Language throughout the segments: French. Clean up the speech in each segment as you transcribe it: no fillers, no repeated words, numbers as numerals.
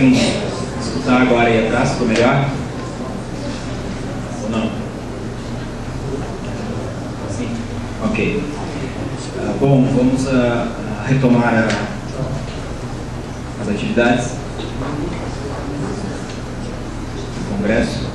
conseguem escutar agora aí atrás? Ficou melhor? Ou não? Sim? Ok. Bom, vamos retomar as atividades do Congresso.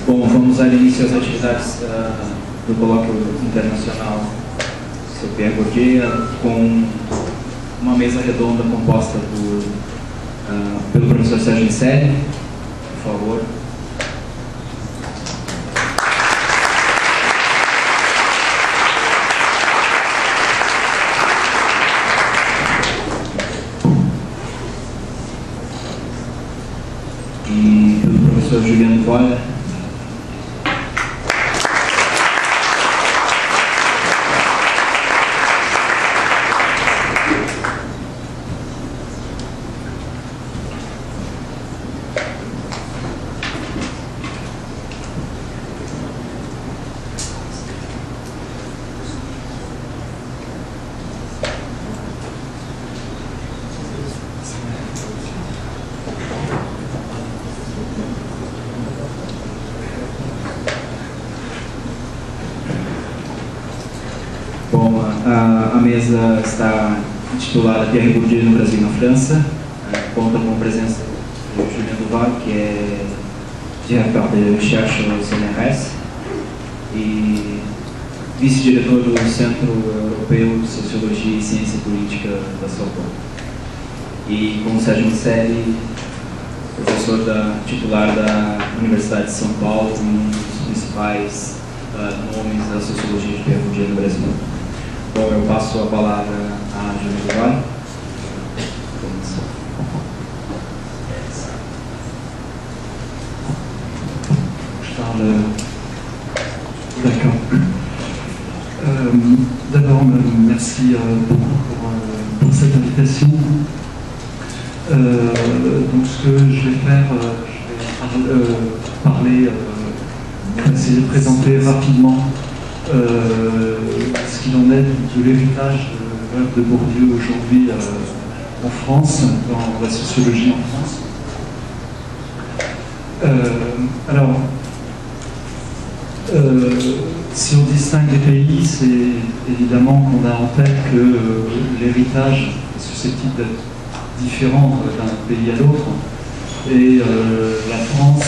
Bom, vamos dar início às atividades do Colóquio Internacional sobre Pierre Bourdieu, com uma mesa redonda composta pelo professor Sérgio Miceli, por favor. E pelo professor Juliano Voller. Bom, a mesa está intitulada Pierre Bourdieu no Brasil e na França. Conta com a presença do Julien Duval, que é diretor de recherche no CNRS e vice-diretor do Centro Europeu de Sociologia e Ciência Política da Sorbonne. E com o Sérgio Miceli, professor titular da Universidade de São Paulo, um dos principais nomes da sociologia de Pierre Bourdieu no Brasil. Bom, eu passo a palavra a Julien Duval. D'accord. D'abord, merci beaucoup pour cette invitation. Donc, ce que je vais faire, essayer de présenter rapidement ce qu'il en est de l'héritage de l'œuvre de Bourdieu aujourd'hui en France, dans la sociologie en France. Si on distingue les pays, c'est évidemment qu'on a en tête que l'héritage est susceptible d'être différent d'un pays à l'autre. Et la France,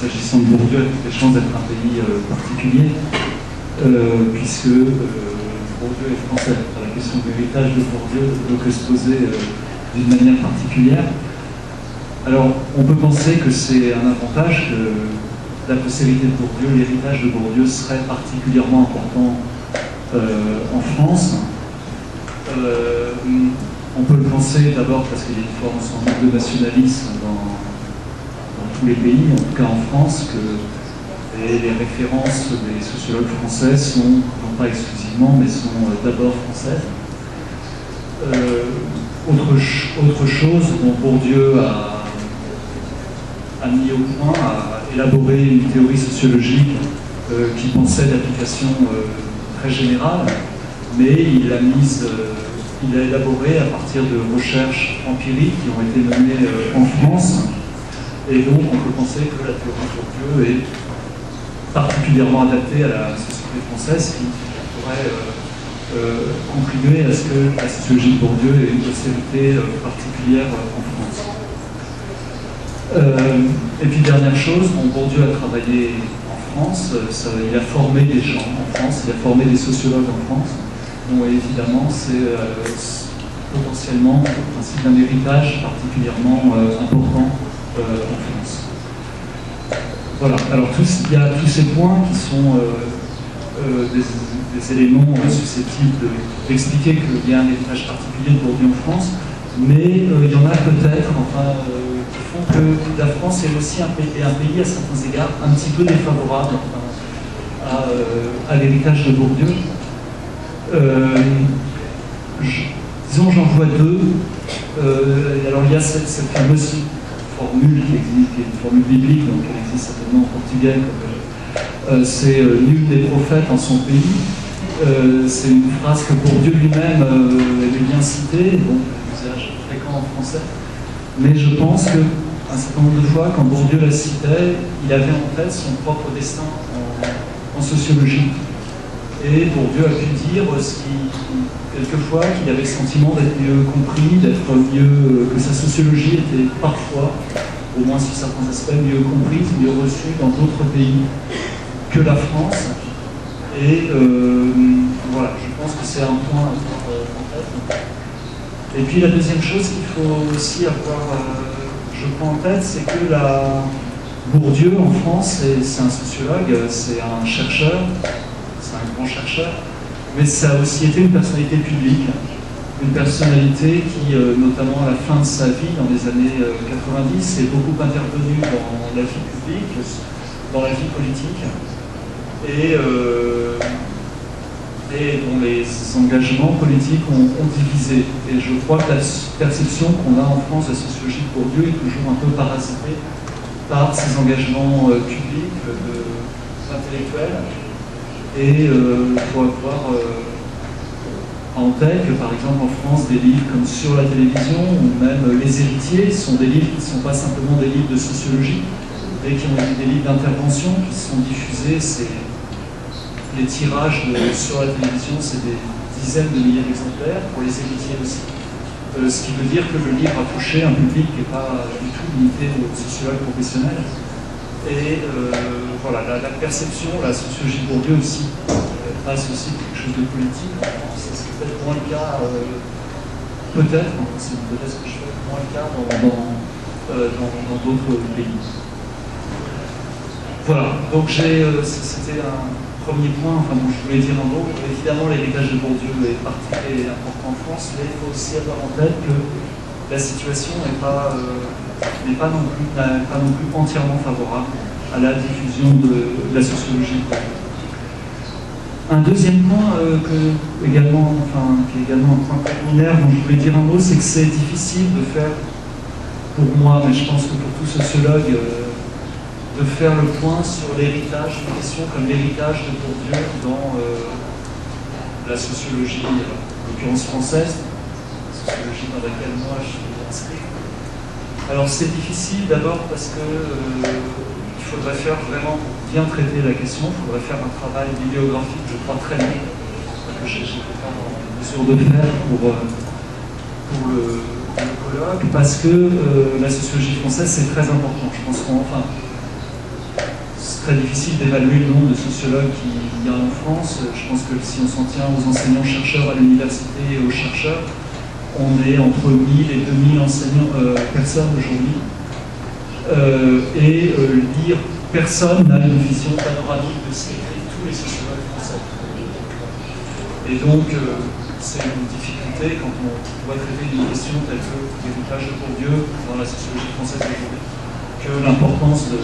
s'agissant de Bourdieu, a toutes les chances d'être un pays particulier, puisque Bourdieu est français. La question de l'héritage de Bourdieu ne peut que se poser d'une manière particulière. Alors, on peut penser que c'est un avantage que la postérité de Bourdieu, l'héritage de Bourdieu serait particulièrement important en France. On peut le penser d'abord parce qu'il y a une forme sans doute de nationalisme dans tous les pays, en tout cas en France, que les références des sociologues français sont, non pas exclusivement, mais sont d'abord françaises. Autre chose dont Bourdieu a mis au point, a élaboré une théorie sociologique qui pensait d'application très générale, mais il a élaboré à partir de recherches empiriques qui ont été menées en France, et donc on peut penser que la théorie de Bourdieu est particulièrement adaptée à la société française, qui pourrait contribuer à ce que la sociologie de Bourdieu ait une postérité particulière en France. Et puis dernière chose, Bourdieu a travaillé en France, il a formé des gens en France, il a formé des sociologues en France. Donc évidemment, c'est potentiellement le principe d'un héritage particulièrement important en France. Voilà, alors il y a tous ces points qui sont des éléments susceptibles d'expliquer qu'il y a un héritage particulier de Bourdieu en France, Mais il y en a peut-être qui font que la France est aussi un pays à certains égards un petit peu défavorable à l'héritage de Bourdieu. Disons, j'en vois deux. Alors il y a cette fameuse formule qui existe, qui est une formule biblique, donc elle existe certainement en portugais, c'est nul n'est prophète en son pays. C'est une phrase que Bourdieu lui-même avait bien citée, bon, l'usage fréquent en français. Mais je pense qu'un certain nombre de fois, quand Bourdieu la citait, il avait en tête son propre destin en sociologie. Et Bourdieu a pu dire quelquefois qu'il avait le sentiment d'être mieux compris, d'être mieux, que sa sociologie était parfois, au moins sur certains aspects, mieux comprise, mieux reçue dans d'autres pays que la France. Et voilà, je pense que c'est un point à avoir en tête. Et puis la deuxième chose qu'il faut aussi avoir, je prends en tête, c'est que Bourdieu en France, c'est un sociologue, c'est un chercheur, c'est un grand chercheur, mais ça a aussi été une personnalité publique, une personnalité qui, notamment à la fin de sa vie, dans les années 90, est beaucoup intervenue dans la vie publique, dans la vie politique, et dont les engagements politiques ont divisé. Et je crois que la perception qu'on a en France de la sociologie de Bourdieu est toujours un peu parasitée par ses engagements publics, intellectuels. Et il faut avoir en tête que, par exemple, en France, des livres comme Sur la télévision ou même Les héritiers sont des livres qui ne sont pas simplement des livres de sociologie, mais qui ont été des livres d'intervention qui sont diffusés. Les tirages sur la télévision, c'est des dizaines de milliers d'exemplaires, pour les héritiers aussi. Ce qui veut dire que le livre a touché un public qui n'est pas du tout limité aux sociologues professionnels. Et voilà, la perception, la sociologie de Bourdieu aussi passe aussi pour quelque chose de politique en France. C'est peut-être moins le cas, c'est une hypothèse que je fais, moins le cas dans d'autres pays. Voilà, donc c'était un premier point, enfin bon, je voulais dire un mot. Évidemment, l'héritage de Bourdieu est particulièrement important en France, mais il faut aussi avoir en tête que la situation n'est pas non plus entièrement favorable à la diffusion de la sociologie. Un deuxième point qui est également un point préliminaire dont je voulais dire un mot, c'est que c'est difficile de faire, pour moi, mais je pense que pour tout sociologue, de faire le point sur l'héritage, une question comme l'héritage de Bourdieu dans la sociologie, en l'occurrence française, la sociologie dans laquelle moi je suis inscrit. Alors c'est difficile d'abord parce que il faudrait faire vraiment, pour bien traiter la question, il faudrait faire un travail bibliographique, je crois, très long, que je n'étais pas en mesure de faire pour le colloque, parce que la sociologie française c'est très important. Je pense c'est très difficile d'évaluer le nombre de sociologues qu'il y a en France. Je pense que si on s'en tient aux enseignants-chercheurs à l'université et aux chercheurs, on est entre 1000 et 2000 personnes aujourd'hui. Lire, personne n'a une vision panoramique de ce qu'écrivent tous les sociologues français. Et donc, c'est une difficulté quand on doit traiter une question telle que l'héritage de Bourdieu dans la sociologie française d'aujourd'hui, que l'importance de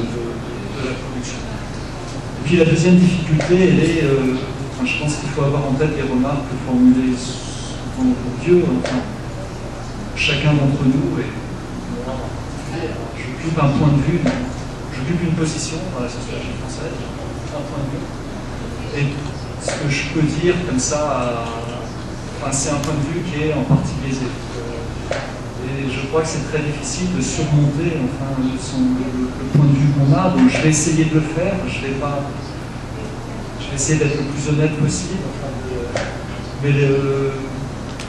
la production. Et puis la deuxième difficulté, elle est, je pense qu'il faut avoir en tête les remarques formulées souvent Bourdieu. Chacun d'entre nous, et moi, j'occupe un point de vue, j'occupe une position dans la sociologie française, un point de vue. Et ce que je peux dire comme ça, c'est un point de vue qui est en partie biaisé. Et je crois que c'est très difficile de surmonter le point de vue qu'on a, donc je vais essayer de le faire, je vais essayer d'être le plus honnête possible,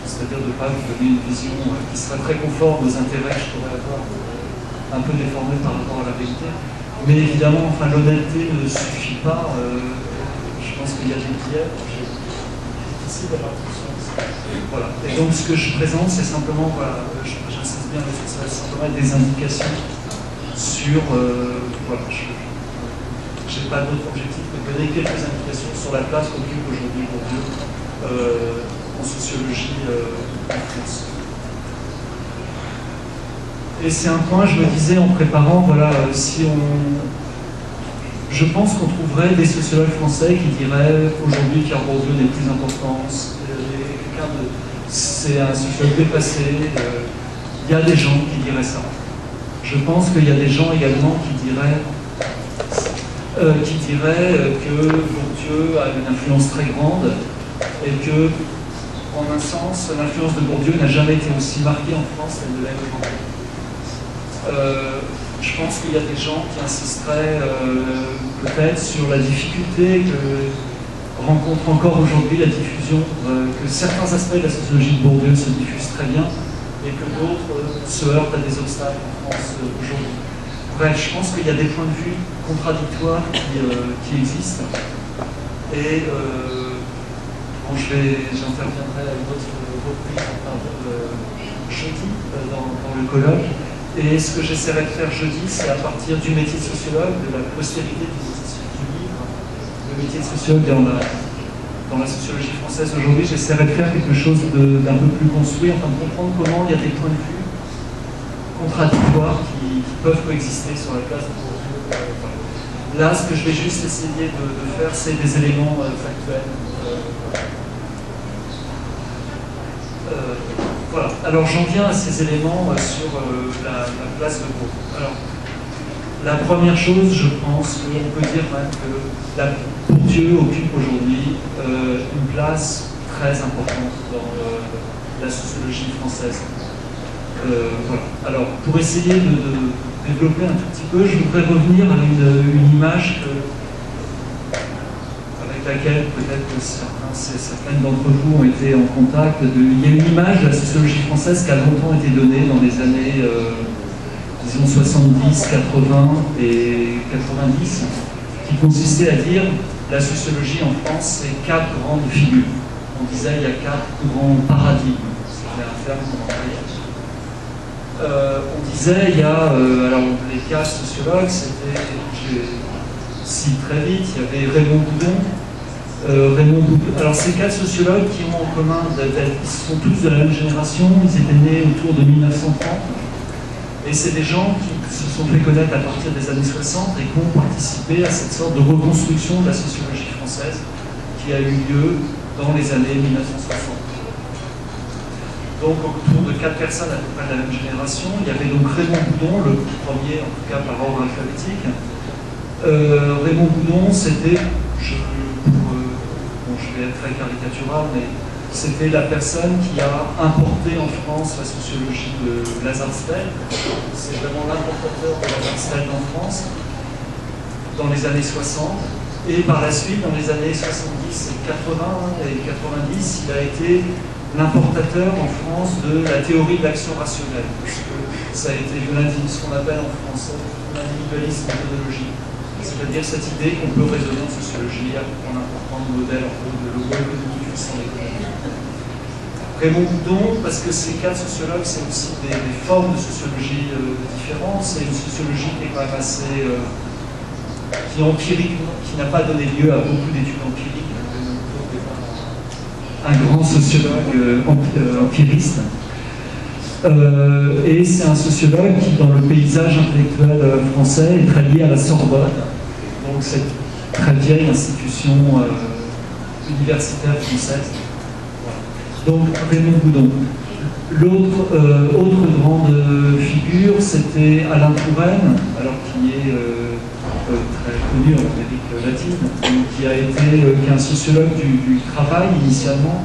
c'est-à-dire de ne pas vous donner une vision qui serait très conforme aux intérêts que je pourrais avoir, un peu déformés par rapport à la vérité. Mais évidemment, l'honnêteté ne suffit pas. Je pense qu'il y a des biais. C'est difficile d'avoir tout ça. Voilà. Et donc ce que je présente, c'est simplement, j'insiste bien sur ça, c'est simplement des indications sur, je n'ai pas d'autre objectif que de donner quelques indications sur la place qu'occupe aujourd'hui Bourdieu en sociologie en France. Et c'est un point, je me disais en préparant, voilà, je pense qu'on trouverait des sociologues français qui diraient aujourd'hui Pierre Bourdieu n'est plus important, c'est un sociologue dépassé. Il y a des gens qui diraient ça. Je pense qu'il y a des gens également qui diraient que Bourdieu a une influence très grande et que, en un sens, l'influence de Bourdieu n'a jamais été aussi marquée en France qu'elle ne l'est aujourd'hui. Je pense qu'il y a des gens qui insisteraient peut-être sur la difficulté que rencontre encore aujourd'hui la diffusion, que certains aspects de la sociologie de Bourdieu se diffusent très bien et que d'autres se heurtent à des obstacles en France aujourd'hui. Bref, je pense qu'il y a des points de vue contradictoires qui existent. Et j'interviendrai à une autre reprise jeudi dans le colloque. Et ce que j'essaierai de faire jeudi, c'est à partir du métier de sociologue, de la postérité du livre, le métier de sociologue dans la sociologie française aujourd'hui, j'essaierai de faire quelque chose d'un peu plus construit, enfin de comprendre comment il y a des points de vue contradictoires qui peuvent coexister sur la place de Bourdieu. Là, ce que je vais juste essayer de faire, c'est des éléments factuels. Voilà. Alors j'en viens à ces éléments sur la place de Bourdieu. Alors, la première chose, je pense qu'on peut dire même que Bourdieu occupe aujourd'hui une place très importante dans la sociologie française. Voilà. Alors, pour essayer de développer un tout petit peu, je voudrais revenir à une image avec laquelle peut-être que certaines d'entre vous ont été en contact. Il y a une image de la sociologie française qui a longtemps été donnée dans les années, disons, 70, 80 et 90, qui consistait à dire la sociologie en France, c'est 4 grandes figures. On disait il y a 4 grands paradigmes. C'était un terme qu'on employait. On disait, il y a, alors les 4 sociologues, c'était, je cite très vite, il y avait Raymond Boudon. Alors ces 4 sociologues qui ont en commun, ils sont tous de la même génération, ils étaient nés autour de 1930, et c'est des gens qui se sont fait connaître à partir des années 60 et qui ont participé à cette sorte de reconstruction de la sociologie française qui a eu lieu dans les années 1960. Donc autour de 4 personnes à peu près de la même génération, il y avait donc Raymond Boudon, le premier en tout cas par ordre alphabétique. Raymond Boudon, c'était, je vais être très caricatural, mais c'était la personne qui a importé en France la sociologie de Lazare-Stell. C'est vraiment l'importateur de Lazare-Stell en France dans les années 60. Et par la suite, dans les années 70 et 80 et 90, il a été l'importateur en France de la théorie de l'action rationnelle. Parce que ça a été ce qu'on appelle en français l'individualisme méthodologique. C'est-à-dire cette idée qu'on peut raisonner en sociologie en important le modèle de l'euro-économie sans l'économie. Raymond Boudon, parce que ces 4 sociologues, c'est aussi des formes de sociologie différentes. C'est une sociologie qui est quand même assez qui n'a pas donné lieu à beaucoup d'études empiriques. Un grand sociologue empiriste. Et c'est un sociologue qui, dans le paysage intellectuel français, est très lié à la Sorbonne, donc cette très vieille institution universitaire française. Donc Raymond Boudon. L'autre autre grande figure, c'était Alain Touraine, alors qui est très connu en Amérique latine, qui est un sociologue du travail initialement,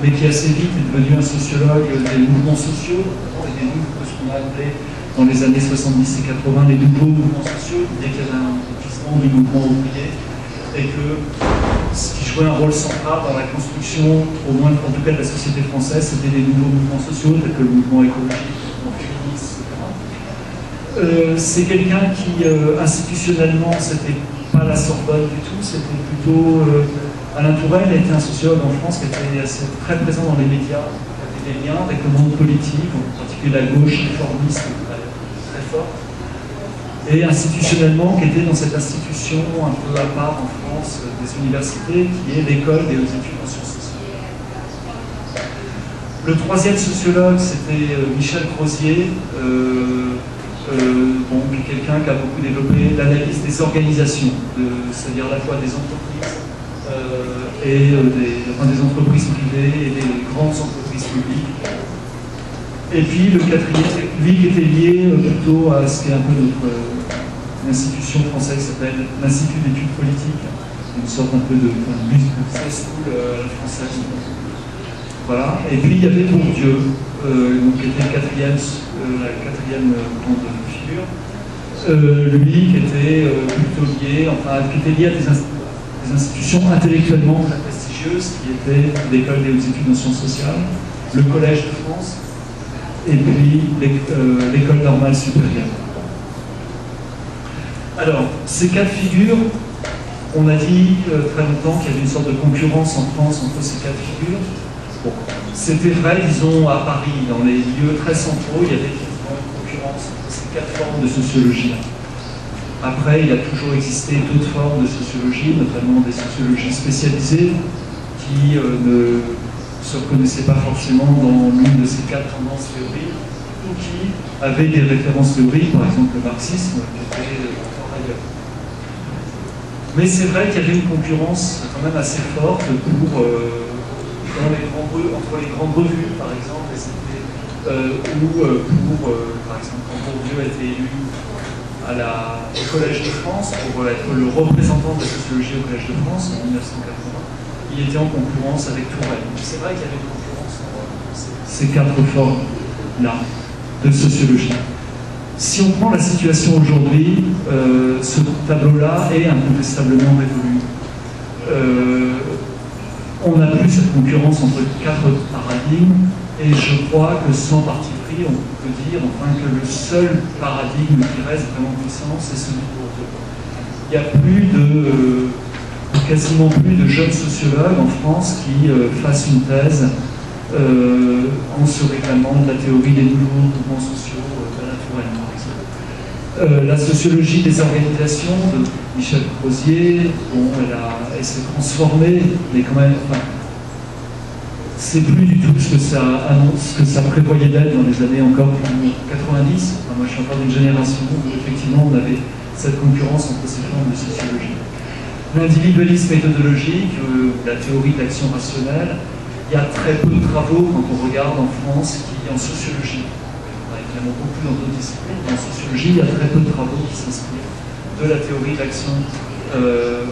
mais qui assez vite est devenu un sociologue des mouvements sociaux, et des mouvements, ce qu'on a appelé dans les années 70 et 80 les nouveaux mouvements sociaux, dès qu'il y avait un épuisement du mouvement ouvrier, et que ce qui jouait un rôle central dans la construction, au moins en tout cas de la société française, c'était des nouveaux mouvements sociaux, tels que le mouvement écologique, le mouvement féministe, etc. C'est quelqu'un qui, institutionnellement, c'était pas la Sorbonne du tout, c'était plutôt... Alain Touraine était un sociologue en France qui était très présent dans les médias, qui avait des liens avec le monde politique, en particulier la gauche réformiste très forte, et institutionnellement qui était dans cette institution un peu à part en France des universités, qui est l'école des hautes études en sciences sociales. Le troisième sociologue, c'était Michel Crozier, quelqu'un qui a beaucoup développé l'analyse des organisations, c'est-à-dire à la fois des entreprises des entreprises privées et des grandes entreprises publiques. Et puis le quatrième, lui qui était lié plutôt à ce qui est un peu notre institution française qui s'appelle l'Institut d'études politiques, une sorte un peu de business school à la française. Voilà. Et puis il y avait Bourdieu, qui était la quatrième grande figure. Lui qui était plutôt lié, qui était lié à des institutions intellectuellement très prestigieuses, qui étaient l'École des hautes études en sciences sociales, le Collège de France, et puis l'École normale supérieure. Alors, ces quatre figures, on a dit très longtemps qu'il y avait une sorte de concurrence en France entre ces quatre figures. Bon, c'était vrai, disons, à Paris, dans les lieux très centraux, il y avait effectivement une concurrence entre ces quatre formes de sociologie. Après, il a toujours existé d'autres formes de sociologie, notamment des sociologies spécialisées, qui ne se reconnaissaient pas forcément dans l'une de ces quatre tendances théoriques, ou qui avaient des références théoriques, par exemple le marxisme, qui était encore ailleurs. Mais c'est vrai qu'il y avait une concurrence quand même assez forte pour, entre les grandes revues, par exemple, par exemple, quand Bourdieu a été élu au Collège de France, pour être le représentant de la sociologie au Collège de France en 1980, il était en concurrence avec Tourelle. C'est vrai qu'il y avait une concurrence entre ces quatre formes-là de sociologie. Si on prend la situation aujourd'hui, ce tableau-là est incontestablement révolu. On n'a plus cette concurrence entre quatre paradigmes, et je crois que sans parti pris, on peut dire que le seul paradigme qui reste vraiment puissant, c'est celui de Bourdieu. Il n'y a quasiment plus de jeunes sociologues en France qui fassent une thèse en se réclamant de la théorie des nouveaux mouvements sociaux de la Touraine, par exemple. La sociologie des organisations de Michel Crozier, elle s'est transformée, mais quand même, c'est plus du tout ce que ça annonce, ce que ça prévoyait d'être dans les années encore 90. Moi, je suis encore d'une génération où effectivement on avait cette concurrence entre ces formes de sociologie. L'individualisme méthodologique, la théorie de l'action rationnelle, il y a très peu de travaux quand on regarde en France en sociologie. On a évidemment beaucoup dans d'autres disciplines, mais en sociologie, il y a très peu de travaux qui s'inspirent de la théorie de l'action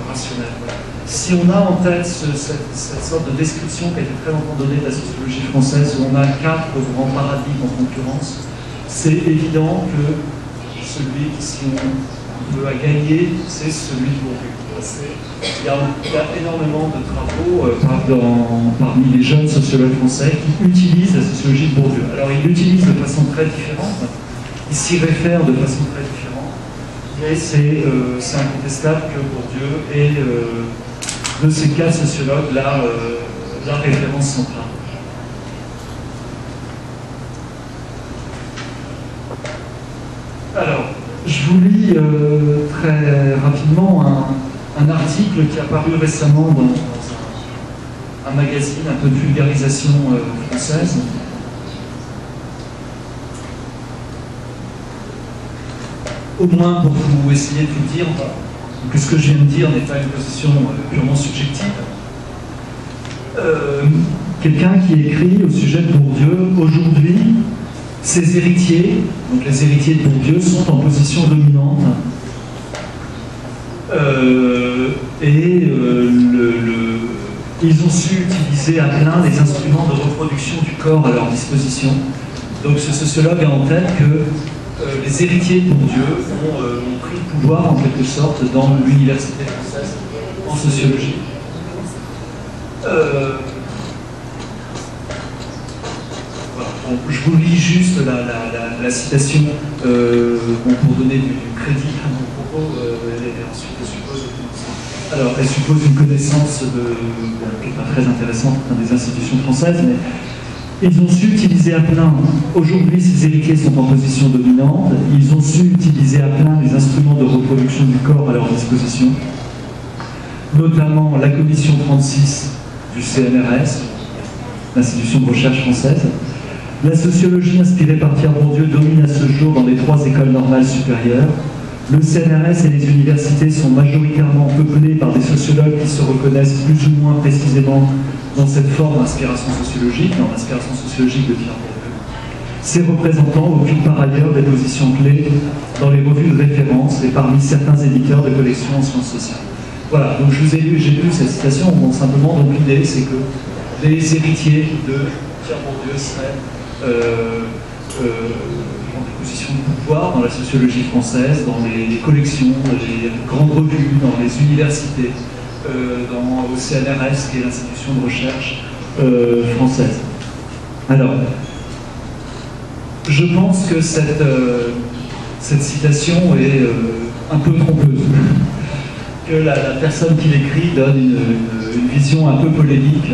rationnelle. Voilà. Si on a en tête cette sorte de description qui a été très longtemps donnée de la sociologie française, où on a quatre grands paradigmes en concurrence, c'est évident que celui qui, si on veut, a gagné, c'est celui de Bourdieu. Il y a énormément de travaux parmi les jeunes sociologues français qui utilisent la sociologie de Bourdieu. Alors ils l'utilisent de façon très différente, ils s'y réfèrent de façon très différente, mais c'est incontestable que Bourdieu est, de ces quatre sociologues, la référence centrale. Alors, je vous lis très rapidement un article qui est apparu récemment dans un magazine un peu de vulgarisation française. Au moins pour vous essayer de vous dire que ce que je viens de dire n'est pas une position purement subjective. Quelqu'un qui écrit au sujet de Bourdieu, aujourd'hui, ses héritiers, donc les héritiers de Bourdieu, sont en position dominante. Ils ont su utiliser à plein les instruments de reproduction du corps à leur disposition. Donc ce sociologue a en tête que les héritiers de Bourdieu ont pris le pouvoir en quelque sorte dans l'université française en sociologie. Je vous lis juste la citation pour donner du crédit à mon propos. Ensuite, elle suppose une connaissance qui n'est pas très intéressante dans des institutions françaises, mais ils ont su utiliser à plein, aujourd'hui ces héritiers sont en position dominante, ils ont su utiliser à plein les instruments de reproduction du corps à leur disposition, notamment la commission 36 du CNRS, l'institution de recherche française. La sociologie inspirée par Pierre Bourdieu domine à ce jour dans les 3 écoles normales supérieures. Le CNRS et les universités sont majoritairement peuplés par des sociologues qui se reconnaissent plus ou moins précisément dans cette forme d'inspiration sociologique, dans l'inspiration sociologique de Pierre Bourdieu. Ces représentants occupent par ailleurs des positions clés dans les revues de référence et parmi certains éditeurs de collections en sciences sociales. Voilà, donc j'ai lu cette citation, bon, simplement, donc l'idée c'est que les héritiers de Pierre Bourdieu seraient dans des positions de pouvoir dans la sociologie française, dans les collections, les grandes revues, dans les universités, au CNRS, qui est l'institution de recherche française. Alors, je pense que cette citation est un peu trompeuse. Que la personne qui l'écrit donne une vision un peu polémique.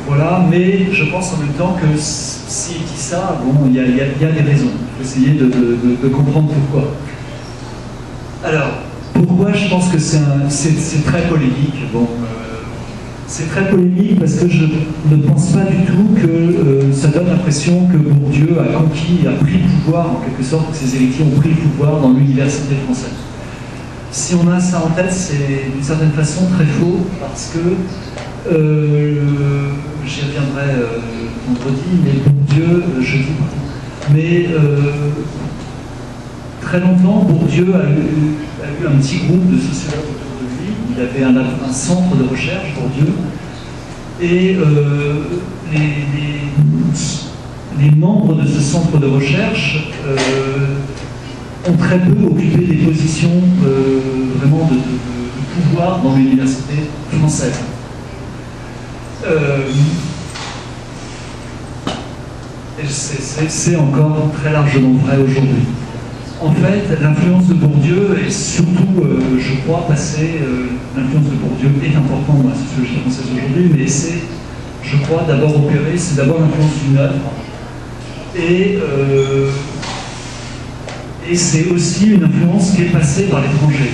Voilà, mais je pense en même temps que s'il dit ça, bon, il y a des raisons. Il faut essayer de comprendre pourquoi. Alors, pourquoi je pense que c'est très polémique? Bon, c'est très polémique parce que je ne pense pas du tout que ça donne l'impression que Bourdieu a conquis, a pris le pouvoir, en quelque sorte, que ses héritiers ont pris le pouvoir dans l'université française. Si on a ça en tête, c'est d'une certaine façon très faux, parce que j'y reviendrai vendredi, mais Bourdieu, jeudi, mais très longtemps, Bourdieu a eu un petit groupe de sociologues autour de lui. Il avait un centre de recherche, Bourdieu, et les membres de ce centre de recherche ont très peu occupé des positions vraiment de pouvoir dans l'université française. Et c'est encore très largement vrai aujourd'hui. En fait, l'influence de Bourdieu est surtout, je crois, l'influence de Bourdieu est importante dans la sociologie française aujourd'hui, mais c'est, je crois, d'abord l'influence d'une œuvre, et c'est aussi une influence qui est passée par l'étranger.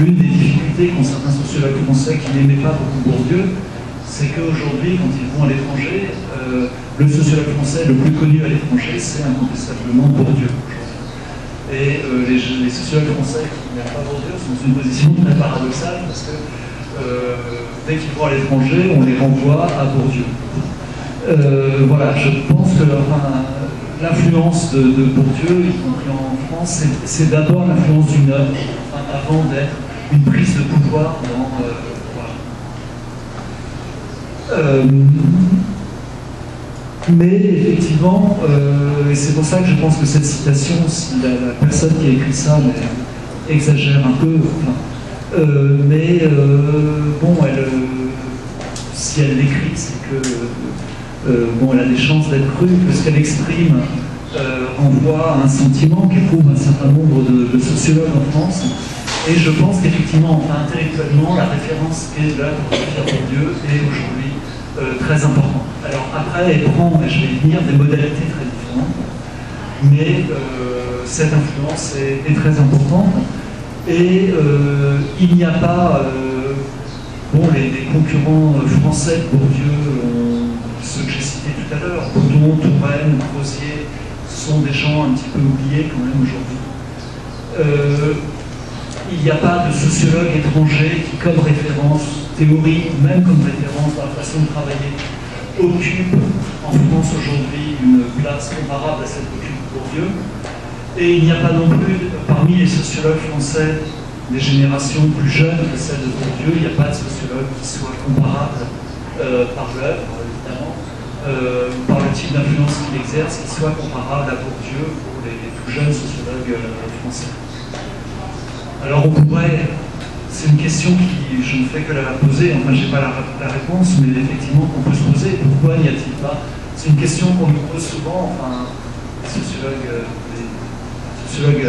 L'une des difficultés qu'ont certains sociologues français qui n'aimaient pas beaucoup Bourdieu, c'est qu'aujourd'hui, quand ils vont à l'étranger, le sociologue français le plus connu à l'étranger, c'est incontestablement Bourdieu. Et les sociologues français qui n'aiment pas Bourdieu sont dans une position très paradoxale, parce que dès qu'ils vont à l'étranger, on les renvoie à Bourdieu. Voilà, je pense que l'influence de Bourdieu, y compris en France, c'est d'abord l'influence d'une œuvre, avant d'être une prise de pouvoir dans... mais effectivement, et c'est pour ça que je pense que cette citation, si la personne qui a écrit ça exagère un peu, bon, si elle l'écrit, c'est que bon, elle a des chances d'être crue, que ce qu'elle exprime renvoie à un sentiment qu'éprouvent un certain nombre de sociologues en France. Et je pense qu'effectivement, intellectuellement, la référence qu'est l'œuvre de Pierre Bourdieu est aujourd'hui très importante. Alors après, elle prend, et je vais y venir, des modalités très différentes, mais cette influence est très importante. Et il n'y a pas... bon, les concurrents français de Bourdieu, ceux que j'ai cités tout à l'heure, Boudon, Touraine, Crozier, sont des gens un petit peu oubliés quand même aujourd'hui. Il n'y a pas de sociologue étranger qui, comme référence théorique, même comme référence dans la façon de travailler, occupe en France aujourd'hui une place comparable à celle qu'occupe Bourdieu. Et il n'y a pas non plus, parmi les sociologues français des générations plus jeunes que celles de Bourdieu, il n'y a pas de sociologue qui soit comparable par l'œuvre, évidemment, par le type d'influence qu'il exerce, qui soit comparable à Bourdieu pour les plus jeunes sociologues français. Alors on pourrait, c'est une question qui, je ne fais que la poser, enfin je n'ai pas la réponse, mais effectivement qu'on peut se poser, pourquoi n'y a-t-il pas? C'est une question qu'on nous pose souvent, enfin les sociologues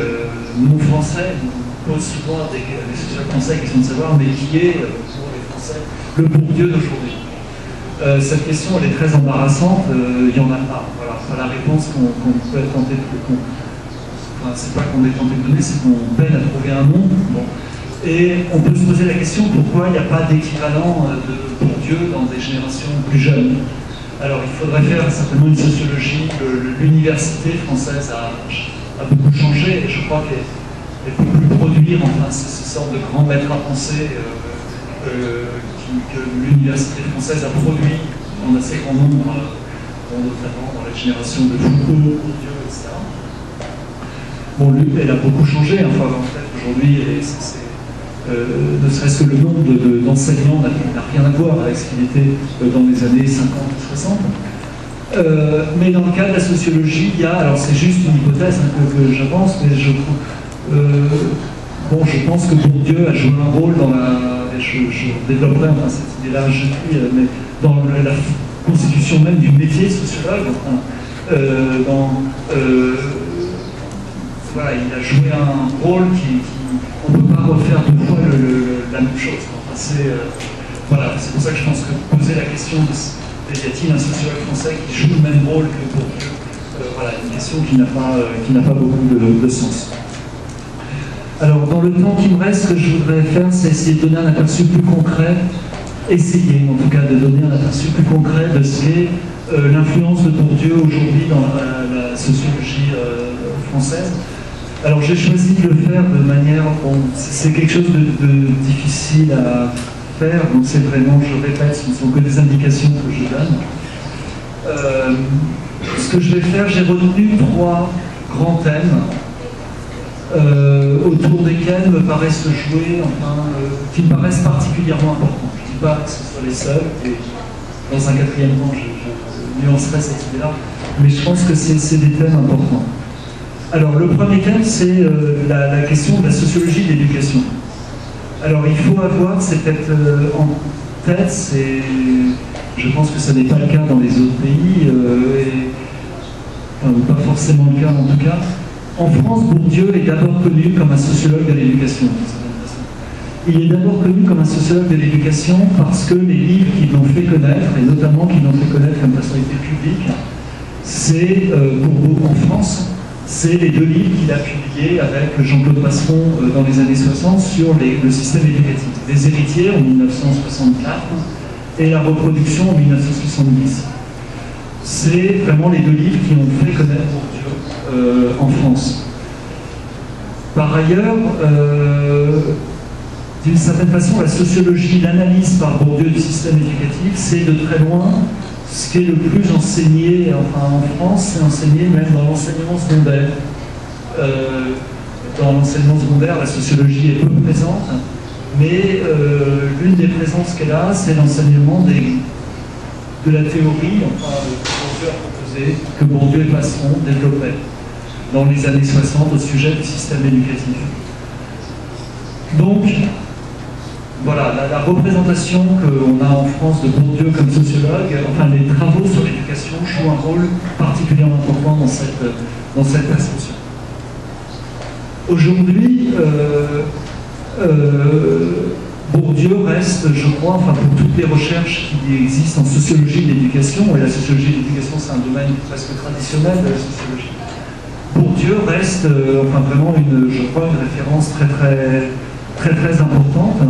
non français nous posent souvent des sociologues français qui sont de savoir, mais qui est, pour les Français, le Bourdieu d'aujourd'hui? Cette question elle est très embarrassante, il n'y en a pas. Voilà, c'est la réponse qu'on peut tenter de... Enfin, c'est pas qu'on est tenté de donner, c'est qu'on peine à trouver un nom. Bon. Et on peut se poser la question pourquoi il n'y a pas d'équivalent de Bourdieu Bourdieu dans des générations plus jeunes. Alors il faudrait faire certainement une sociologie. L'université française a beaucoup changé et je crois qu'elle ne peut plus produire enfin, ces sortes de grands maîtres à penser que l'université française a produit en assez grand nombre, notamment dans la génération de Foucault, Bourdieu, etc. Bon, elle a beaucoup changé, enfin, en fait, aujourd'hui, ne serait-ce que le nombre d'enseignants n'a rien à voir avec ce qu'il était dans les années 50 et 60. Mais dans le cas de la sociologie, il y a, alors c'est juste une hypothèse hein, que j'avance, mais je pense que Bourdieu a joué un rôle dans je développerai enfin, cette idée-là jeudi, mais dans la constitution même du métier sociologue, enfin, voilà, il a joué un rôle on ne peut pas refaire deux fois la même chose. Enfin, voilà, c'est pour ça que je pense que poser la question y a-t-il un sociologue français qui joue le même rôle que Bourdieu, voilà, une question qui n'a pas beaucoup de sens. Alors, dans le temps qui me reste, ce que je voudrais faire, c'est essayer de donner un aperçu plus concret, essayer en tout cas de donner un aperçu plus concret de ce qu'est l'influence de Bourdieu aujourd'hui dans la sociologie française. Alors j'ai choisi de le faire de manière, bon, c'est quelque chose de difficile à faire, donc c'est vraiment, je répète, ce ne sont que des indications que je donne. Ce que je vais faire, j'ai retenu 3 grands thèmes autour desquels me paraissent jouer, enfin, qui me paraissent particulièrement importants. Je ne dis pas que ce soit les seuls, et dans un 4e temps, je nuancerai cette idée-là, mais je pense que c'est des thèmes importants. Alors, le premier thème, c'est la question de la sociologie de l'éducation. Alors, il faut avoir, c'est peut-être en tête, je pense que ce n'est pas le cas dans les autres pays, ou pas forcément le cas en tout cas. En France, Bourdieu est d'abord connu comme un sociologue de l'éducation. Il est d'abord connu comme un sociologue de l'éducation parce que les livres qui l'ont fait connaître, et notamment qui l'ont fait connaître comme personnalité publique, c'est, en France, c'est les 2 livres qu'il a publiés avec Jean-Claude Passeron dans les années 60 sur le système éducatif. Les héritiers en 1964 et la reproduction en 1970. C'est vraiment les 2 livres qui ont fait connaître Bourdieu en France. Par ailleurs, d'une certaine façon, la sociologie, l'analyse par Bourdieu du système éducatif, c'est de très loin ce qui est le plus enseigné enfin, en France, c'est enseigné même dans l'enseignement secondaire. Dans l'enseignement secondaire, la sociologie est peu présente, mais l'une des présences qu'elle a, c'est l'enseignement de la théorie enfin, que Bourdieu a proposée, que Bourdieu et Passeron développaient dans les années 60 au sujet du système éducatif. Donc, voilà, la représentation qu'on a en France de Bourdieu comme sociologue, enfin les travaux sur l'éducation jouent un rôle particulièrement important dans cette perception. Aujourd'hui, Bourdieu reste, je crois, enfin pour toutes les recherches qui existent en sociologie de l'éducation, et la sociologie de l'éducation c'est un domaine presque traditionnel de la sociologie, Bourdieu reste enfin vraiment je crois, une référence très importante.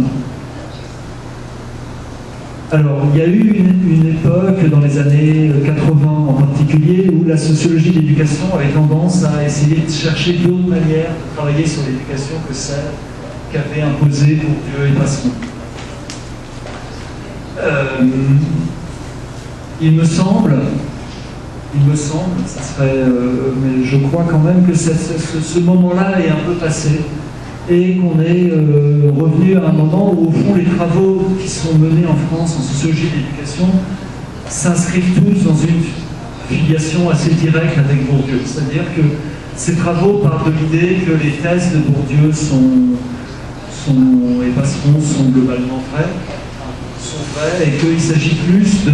Alors, il y a eu une époque, dans les années 80 en particulier, où la sociologie de l'éducation avait tendance à essayer de chercher d'autres manières de travailler sur l'éducation que celle qu'avaient imposée Bourdieu et Passeron. Il me semble, ça serait, mais je crois quand même que ce moment-là est un peu passé, et qu'on est revenu à un moment où, au fond, les travaux qui sont menés en France en sociologie de l'éducation s'inscrivent tous dans une filiation assez directe avec Bourdieu. C'est-à-dire que ces travaux partent de l'idée que les thèses de Bourdieu et Passeron sont globalement vraies, et qu'il s'agit plus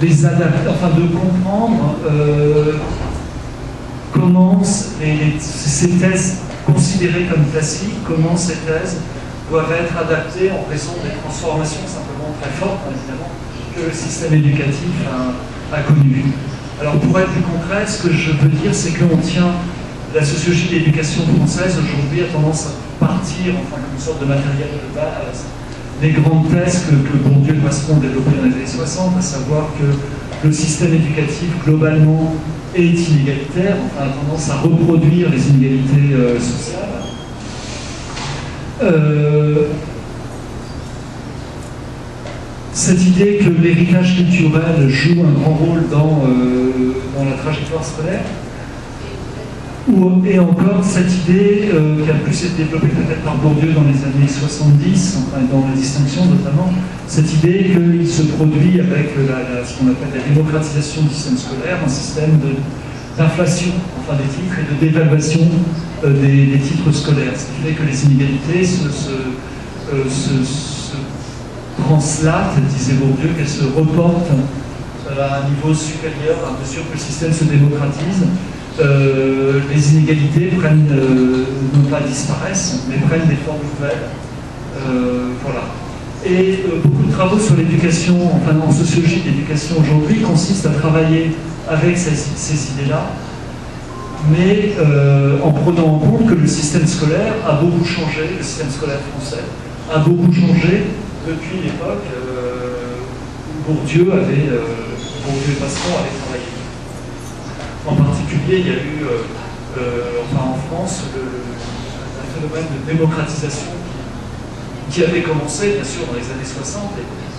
les adapter, enfin de comprendre comment ces thèses considérées comme classiques, comment ces thèses doivent être adaptées en raison des transformations simplement très fortes, évidemment, que le système éducatif a connues. Alors pour être plus concret, ce que je veux dire, c'est qu'on tient la sociologie de l'éducation française aujourd'hui a tendance à partir, enfin comme une sorte de matériel de base, les grandes thèses que Bourdieu et Passeron ont développées dans les années 60, à savoir que le système éducatif, globalement, est inégalitaire, enfin, a tendance à reproduire les inégalités sociales. Cette idée que l'héritage culturel joue un grand rôle dans la trajectoire scolaire, et encore cette idée qui a plus été développée peut-être par Bourdieu dans les années 70, enfin, dans la distinction notamment, cette idée qu'il se produit avec ce qu'on appelle la démocratisation du système scolaire, un système d'inflation enfin, des titres et de dévaluation des titres scolaires. Ce qui fait que les inégalités se translatent, disait Bourdieu, qu'elles se reportent à un niveau supérieur à mesure que le système se démocratise. Les inégalités prennent, non pas disparaissent, mais prennent des formes nouvelles. Voilà. Et beaucoup de travaux sur l'éducation, enfin en sociologie de l'éducation aujourd'hui, consistent à travailler avec ces idées-là, mais en prenant en compte que le système scolaire a beaucoup changé, le système scolaire français a beaucoup changé depuis l'époque où Bourdieu et Passeron avaient travaillé. En particulier, il y a eu, en France, un phénomène de démocratisation qui avait commencé, bien sûr, dans les années 60,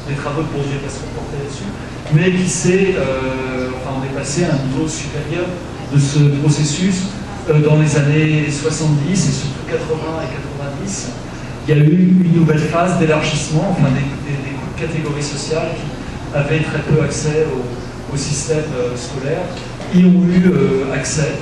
les travaux de Bourdieu et Passeron portaient là-dessus, mais qui s'est, on est passé à un niveau supérieur de ce processus dans les années 70 et surtout 80 et 90. Il y a eu une nouvelle phase d'élargissement, enfin des catégories sociales qui avaient très peu accès au système scolaire, y ont eu accès.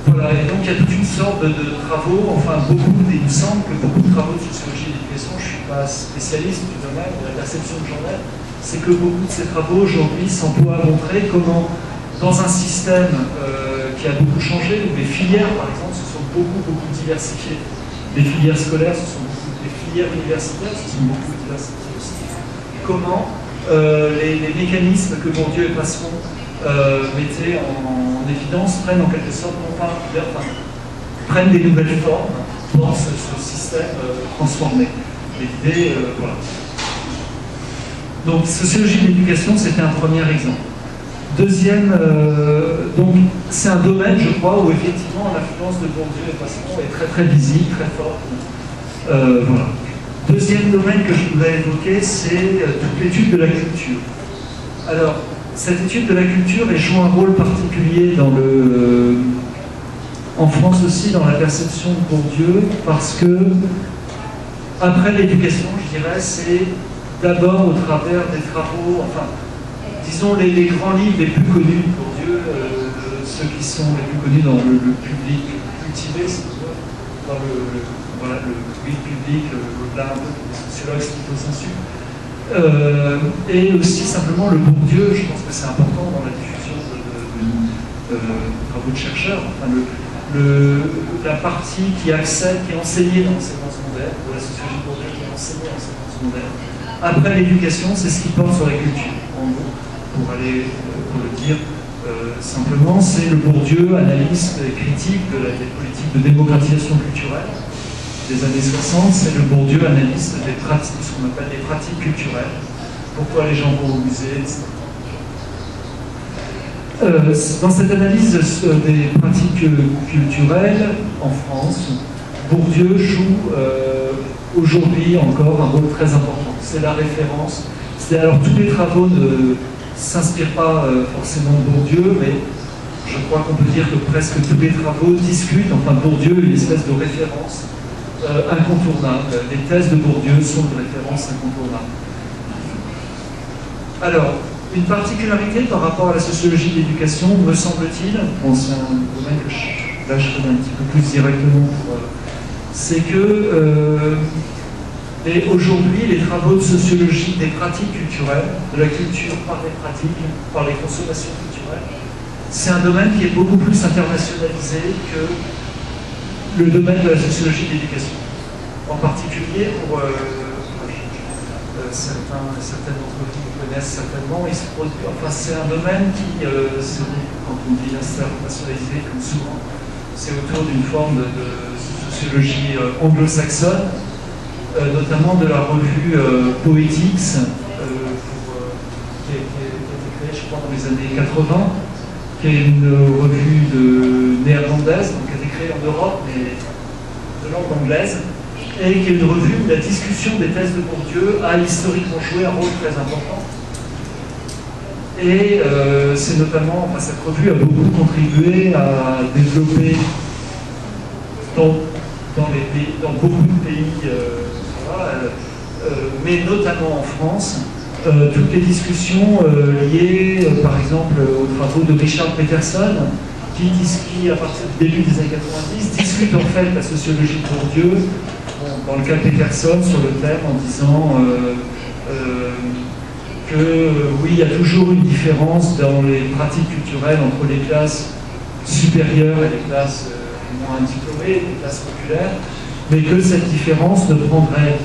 Voilà, et donc il y a toute une sorte de travaux, enfin il me semble que beaucoup de travaux de sociologie et d'éducation, je ne suis pas spécialiste du domaine, de la perception que j'en ai, c'est que beaucoup de ces travaux aujourd'hui s'emploient à montrer comment, dans un système qui a beaucoup changé, où les filières, par exemple, se sont beaucoup diversifiées. Les filières scolaires, les filières universitaires se sont beaucoup diversifiées aussi. Comment les mécanismes que Bourdieu et Passeron mettaient en évidence prennent en quelque sorte, prennent des nouvelles formes dans ce système transformé. L'idée, voilà. Donc, sociologie de l'éducation, c'était un premier exemple. Deuxième, donc c'est un domaine, je crois, où effectivement l'influence de Bourdieu et Passeron est très visible, très forte. Voilà. Deuxième domaine que je voulais évoquer, c'est toute l'étude de la culture. Alors, cette étude de la culture joue un rôle particulier en France aussi, dans la perception de Bourdieu, parce que, après l'éducation, je dirais, c'est d'abord au travers des travaux, disons les grands livres les plus connus de Bourdieu, ceux qui sont les plus connus dans le public cultivé, dans le public public, au-delà un peu des sociologues stricto sensu. Et aussi simplement le Bourdieu, je pense que c'est important dans la diffusion de travaux de chercheurs, la partie qui accède, qui est enseignée dans l'enseignement secondaire, de la sociologie de Bourdieu qui est enseignée dans l'enseignement secondaire. Après l'éducation, c'est ce qui porte sur la culture, en gros. Pour le dire simplement, c'est le Bourdieu, analyste et critique des politiques de démocratisation culturelle des années 60, c'est le Bourdieu, analyste des pratiques, ce qu'on appelle les pratiques culturelles, pourquoi les gens vont au musée, etc. Dans cette analyse des pratiques culturelles en France, Bourdieu joue aujourd'hui encore un rôle très important. C'est la référence. Alors tous les travaux ne s'inspirent pas forcément de Bourdieu, mais je crois qu'on peut dire que presque tous les travaux discutent, Bourdieu est une espèce de référence incontournable. Les thèses de Bourdieu sont une référence incontournable. Alors, une particularité par rapport à la sociologie de l'éducation, me semble-t-il, c'est un domaine que je connais un petit peu plus directement, c'est que aujourd'hui, les travaux de sociologie des pratiques culturelles, de la culture par les pratiques, par les consommations culturelles, c'est un domaine qui est beaucoup plus internationalisé que le domaine de la sociologie de l'éducation. En particulier, pour certaines d'entre vous connaissent certainement, c'est un domaine qui, quand on dit internationalisé, comme souvent, c'est autour d'une forme de sociologie anglo-saxonne, notamment de la revue Poetics, qui a été créée, je crois, dans les années 80, qui est une revue néerlandaise, donc qui a été créée en Europe, mais de langue anglaise, et qui est une revue où la discussion des thèses de Bourdieu a historiquement joué un rôle très important. Et c'est notamment, enfin, cette revue a beaucoup contribué à développer dans beaucoup de pays, mais notamment en France, toutes les discussions liées, par exemple, aux travaux de Richard Peterson, qui, à partir du début des années 90, discute en fait la sociologie de Bourdieu, dans le cas de Peterson, sur le thème, en disant que oui, il y a toujours une différence dans les pratiques culturelles entre les classes supérieures et les classes moins diplômées, les classes populaires, mais que cette différence ne prendrait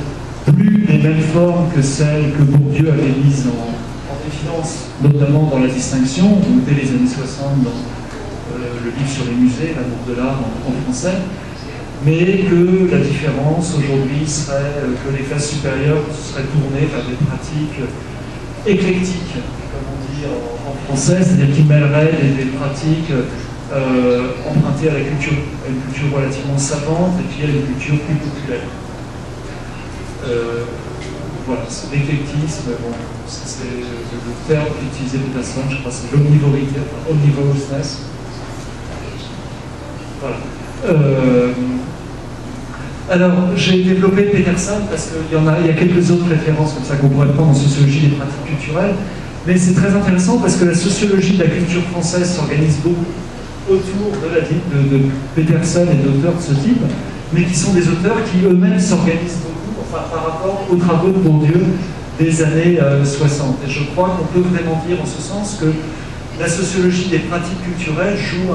plus les mêmes formes que celles que Bourdieu avait mises en évidence, notamment dans la distinction, ou dès les années 60 dans le livre sur les musées, l'amour de l'art en français, mais que la différence aujourd'hui serait que les classes supérieures seraient tournées vers des pratiques éclectiques, comme on dit en français, c'est-à-dire qui mêleraient des pratiques empruntées à une culture relativement savante et puis à une culture plus populaire. Voilà, c'est l'éclectisme, bon, c'est le terme qu'utilisait Peterson, je crois que c'est l'omnivorité, enfin, omnivorousness. Voilà. Alors, j'ai développé Peterson parce qu'il y a quelques autres références comme ça qu'on pourrait prendre en sociologie des pratiques culturelles, mais c'est très intéressant parce que la sociologie de la culture française s'organise beaucoup autour de Peterson et d'auteurs de ce type, mais qui sont des auteurs qui eux-mêmes s'organisent beaucoup, enfin, par rapport aux travaux de Bourdieu des années 60. Et je crois qu'on peut vraiment dire en ce sens que la sociologie des pratiques culturelles joue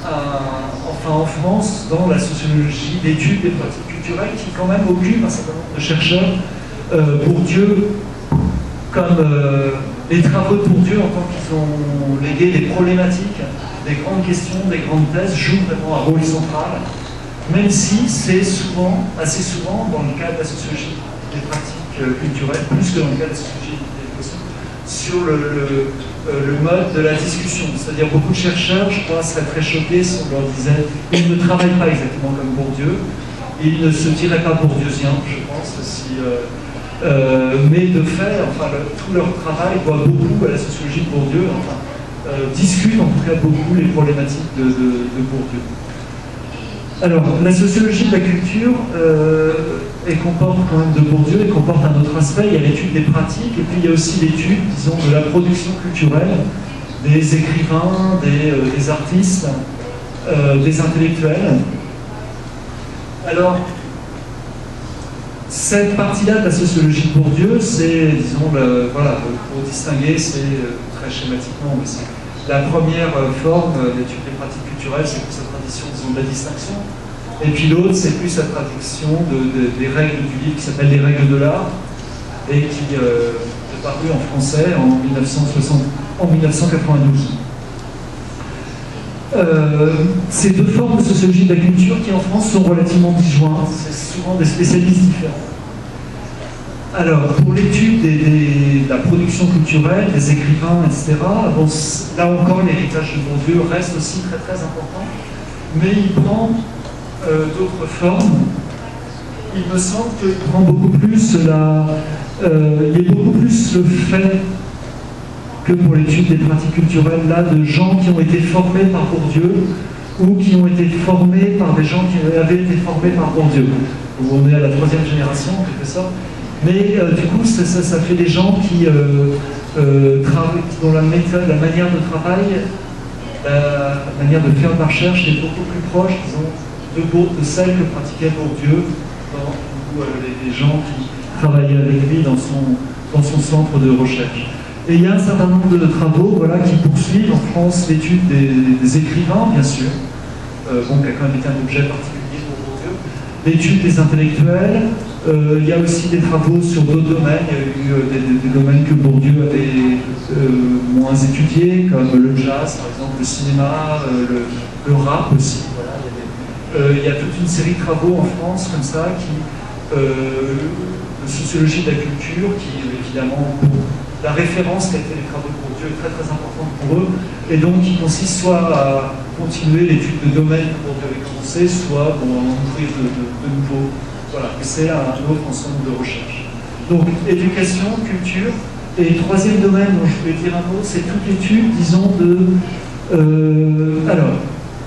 enfin en France, dans la sociologie d'études des pratiques culturelles, qui quand même occupe un certain nombre de chercheurs. Bourdieu, comme les travaux de Bourdieu, en tant qu'ils ont légué des problématiques, des grandes questions, des grandes thèses, jouent vraiment un rôle central, même si c'est souvent, assez souvent, dans le cas de la sociologie des pratiques culturelles, plus que dans le cas de la sociologie des émotions, sur le mode de la discussion. C'est-à-dire beaucoup de chercheurs, je crois, seraient très choqués si on leur disait ils ne travaillent pas exactement comme Bourdieu, ils ne se diraient pas bourdieusiens, je pense, mais de fait, enfin, tout leur travail doit beaucoup à la sociologie de Bourdieu, enfin, discute en tout cas beaucoup les problématiques de Bourdieu. Alors, la sociologie de la culture comporte quand même de Bourdieu, et comporte un autre aspect, il y a l'étude des pratiques, et puis il y a aussi l'étude, disons, de la production culturelle, des écrivains, des artistes, des intellectuels. Alors, cette partie-là de la sociologie de Bourdieu, c'est, disons, voilà, pour distinguer, c'est très schématiquement, mais c'est la première forme d'étude des pratiques culturelles, c'est plus sa tradition, disons, de la distinction. Et puis l'autre, c'est plus la traduction des règles du livre qui s'appelle Les règles de l'art, et qui est paru en français en 1992. Ces deux formes de sociologie de la culture qui en France sont relativement disjointes, c'est souvent des spécialistes différents. Alors, pour l'étude de la production culturelle, des écrivains, etc., bon, là encore l'héritage de Bourdieu reste aussi très très important, mais il prend d'autres formes. Il me semble qu'il prend beaucoup plus il est beaucoup plus le fait que pour l'étude des pratiques culturelles là de gens qui ont été formés par Bourdieu ou qui ont été formés par des gens qui avaient été formés par Bourdieu. On est à la troisième génération en quelque sorte, mais du coup ça fait des gens qui dont la méthode, la manière de travail, la manière de faire de la recherche est beaucoup plus proche, disons, de celle que pratiquait Bourdieu, ou les gens qui travaillaient avec lui dans son centre de recherche. Et il y a un certain nombre de travaux, voilà, qui poursuivent en France l'étude des écrivains, bien sûr, qui a quand même été un objet particulier pour Bourdieu, l'étude des intellectuels. Il y a aussi des travaux sur d'autres domaines. Il y a eu des domaines que Bourdieu avait moins étudiés, comme le jazz, par exemple, le cinéma, le rap aussi. Voilà. Il y a toute une série de travaux en France comme ça qui de sociologie de la culture, qui évidemment, la référence qui a été les travaux de Bourdieu est très très importante pour eux, et donc qui consiste soit à continuer l'étude de domaine que Bourdieu avait commencé, soit à en ouvrir de nouveaux. Voilà, c'est un autre ensemble de recherches. Donc, éducation, culture, et troisième domaine dont je voulais dire un mot, c'est toute l'étude, disons, alors,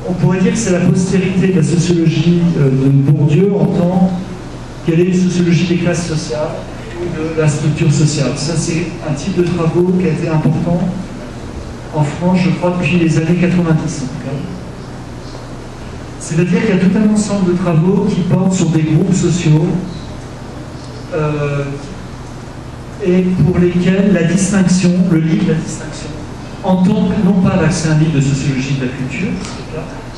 on pourrait dire que c'est la postérité de la sociologie de Bourdieu en tant qu'elle est une sociologie des classes sociales ou de la structure sociale. Ça, c'est un type de travaux qui a été important en France, je crois, depuis les années 90. C'est-à-dire qu'il y a tout un ensemble de travaux qui portent sur des groupes sociaux et pour lesquels la distinction, le livre, la distinction, en tant que, non pas que c'est un livre de sociologie de la culture,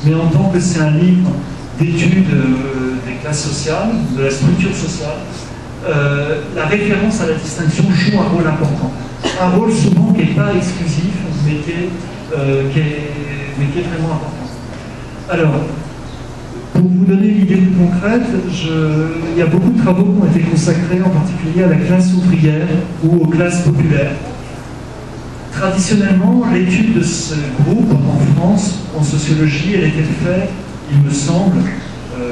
mais en tant que c'est un livre d'études des classes sociales, de la structure sociale, la référence à la distinction joue un rôle important. Un rôle souvent qui n'est pas exclusif, mais qui est vraiment important. Alors, pour vous donner une idée plus concrète, il y a beaucoup de travaux qui ont été consacrés en particulier à la classe ouvrière ou aux classes populaires. Traditionnellement, l'étude de ce groupe en France, en sociologie, elle était faite, il me semble,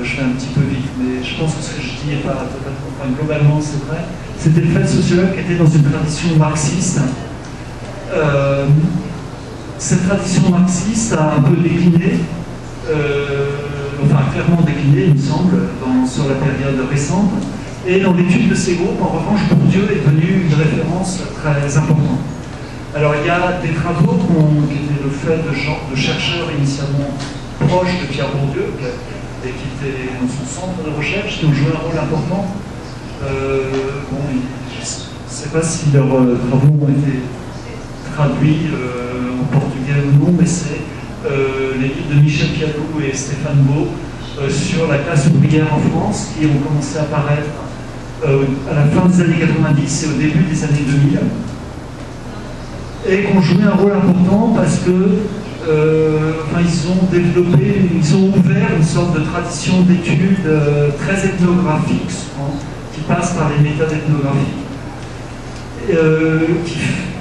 je fais un petit peu vite, mais je pense que ce que je dis n'est pas totalement, enfin, globalement c'est vrai, c'était le fait de sociologues qui étaient dans une tradition marxiste. Cette tradition marxiste a un peu décliné, enfin clairement décliné, il me semble, sur la période récente. Et dans l'étude de ces groupes, en revanche, Bourdieu est devenu une référence très importante. Alors il y a des travaux qui étaient le fait de chercheurs initialement proches de Pierre Bourdieu, et qui étaient dans son centre de recherche, qui ont joué un rôle important. Bon, je ne sais pas si leurs travaux ont été traduits en portugais ou non, mais c'est les livres de Michel Pialou et Stéphane Beau sur la classe ouvrière en France, qui ont commencé à apparaître à la fin des années 90 et au début des années 2000, et qui ont joué un rôle important parce que enfin, ils ont ouvert une sorte de tradition d'études très ethnographique, souvent, qui passe par les méthodes ethnographiques,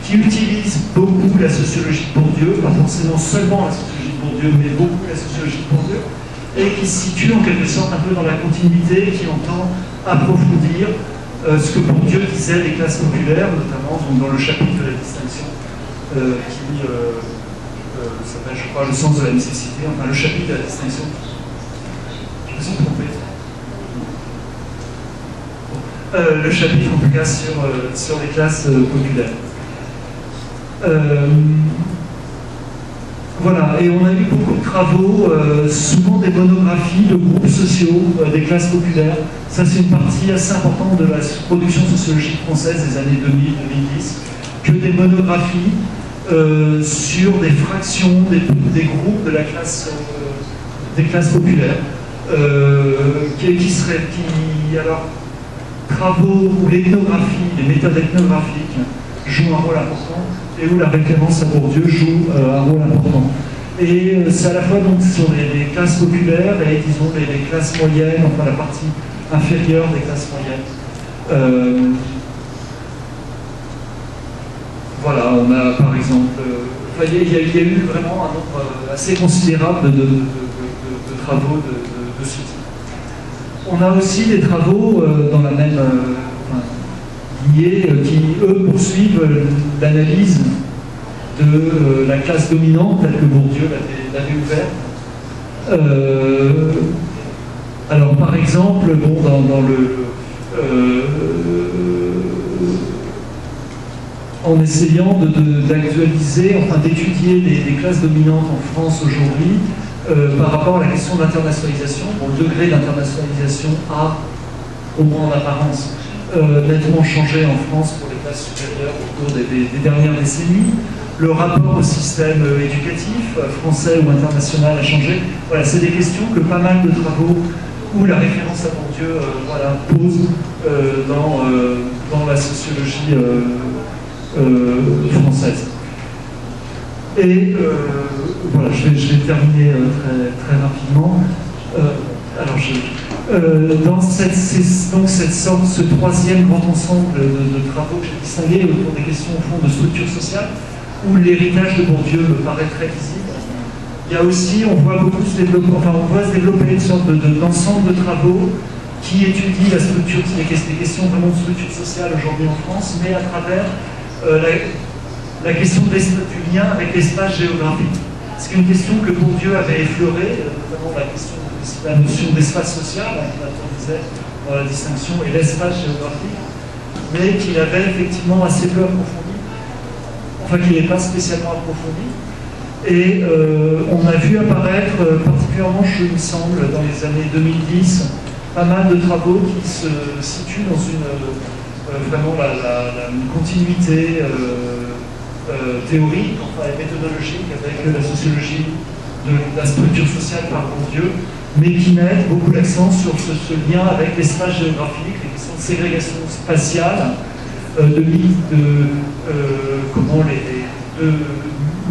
qui utilisent beaucoup la sociologie de Bourdieu, pas forcément seulement la sociologie de Bourdieu, mais beaucoup la sociologie de Bourdieu, et qui se situe en quelque sorte un peu dans la continuité, qui entend approfondir ce que Bourdieu disait des classes populaires, notamment dans le chapitre de la distinction, qui s'appelle, je crois, le sens de la nécessité, enfin le chapitre de la distinction. Je me suis trompé. Le chapitre, en tout cas, sur les classes populaires. Voilà, et on a eu beaucoup de travaux, souvent des monographies de groupes sociaux, des classes populaires. Ça, c'est une partie assez importante de la production sociologique française des années 2000-2010, que des monographies sur des fractions, des groupes de la classe, des classes populaires, alors, travaux où l'ethnographie, les méthodes ethnographiques jouent un rôle important, et où la référence à Bourdieu joue un rôle important. Et c'est à la fois donc sur les classes populaires et disons les classes moyennes, enfin la partie inférieure des classes moyennes. Voilà, on a par exemple, il y a eu vraiment un nombre assez considérable de travaux de ce type. On a aussi des travaux dans la même lignée qui, eux, poursuivent l'analyse de la classe dominante telle que Bourdieu l'avait ouverte. Alors, par exemple, bon, en essayant d'actualiser, enfin d'étudier les classes dominantes en France aujourd'hui par rapport à la question d'internationalisation. Bon, le degré d'internationalisation a, au moins en apparence, nettement changé en France pour les classes supérieures au cours des dernières décennies. Le rapport au système éducatif, français ou international, a changé. Voilà, c'est des questions que pas mal de travaux où la référence à Bourdieu voilà, pose dans la sociologie française. Et voilà, je vais terminer très rapidement. Alors, Dans ce troisième grand ensemble de travaux que j'ai distingué autour des questions au fond de structure sociale, où l'héritage de Bourdieu me paraît très visible, il y a aussi, on voit se développer une sorte d'ensemble de travaux qui étudient la structure, des questions vraiment de structure sociale aujourd'hui en France, mais à travers la question du lien avec l'espace géographique. C'est une question que Bourdieu avait effleurée, notamment la notion d'espace social, qu'il introduisait dans la distinction, et l'espace géographique, mais qu'il avait effectivement assez peu approfondi, enfin qu'il n'est pas spécialement approfondi. Et on a vu apparaître, particulièrement, il me semble, dans les années 2010, pas mal de travaux qui se situent dans vraiment une continuité théorique, enfin méthodologique, avec la sociologie de la structure sociale par Bourdieu, mais qui mettent beaucoup l'accent sur ce lien avec l'espace géographique, les questions de ségrégation spatiale, de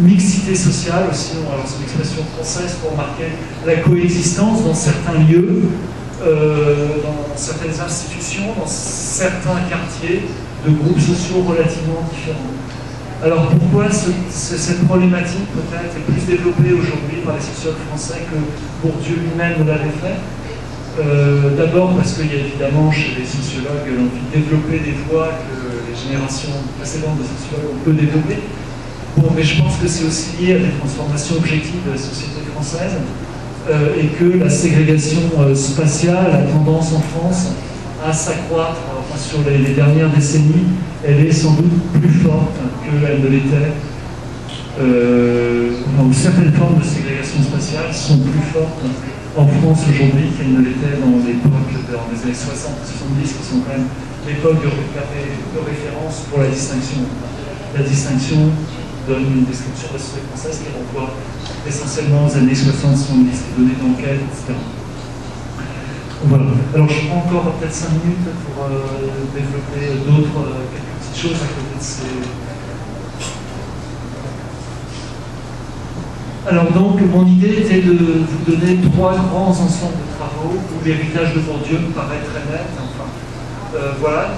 mixité sociale aussi, alors c'est une expression française pour marquer la coexistence dans certains lieux, dans certaines institutions, dans certains quartiers de groupes sociaux relativement différents. Alors pourquoi cette problématique peut-être est plus développée aujourd'hui par les sociologues français que Bourdieu lui-même l'avait fait? D'abord parce qu'il y a évidemment chez les sociologues l'envie de développer des voies que les générations précédentes de sociologues ont peu développées. Bon, mais je pense que c'est aussi lié à des transformations objectives de la société française et que la ségrégation spatiale a tendance en France à s'accroître sur les dernières décennies. Elle est sans doute plus forte qu'elle ne l'était. Ou certaines formes de ségrégation spatiale sont plus fortes en France aujourd'hui qu'elles ne l'étaient dans l'époque, dans les années 60 et 70, qui sont quand même l'époque de référence pour la distinction. La distinction donne une description de la société française qui renvoie essentiellement aux années 60-70, les données d'enquête, etc. Voilà. Alors je prends encore peut-être 5 minutes pour développer quelques petites choses à côté de ces... Alors donc, mon idée était de vous donner 3 grands ensembles de travaux où l'héritage de Bourdieu me paraît très net. Enfin, voilà.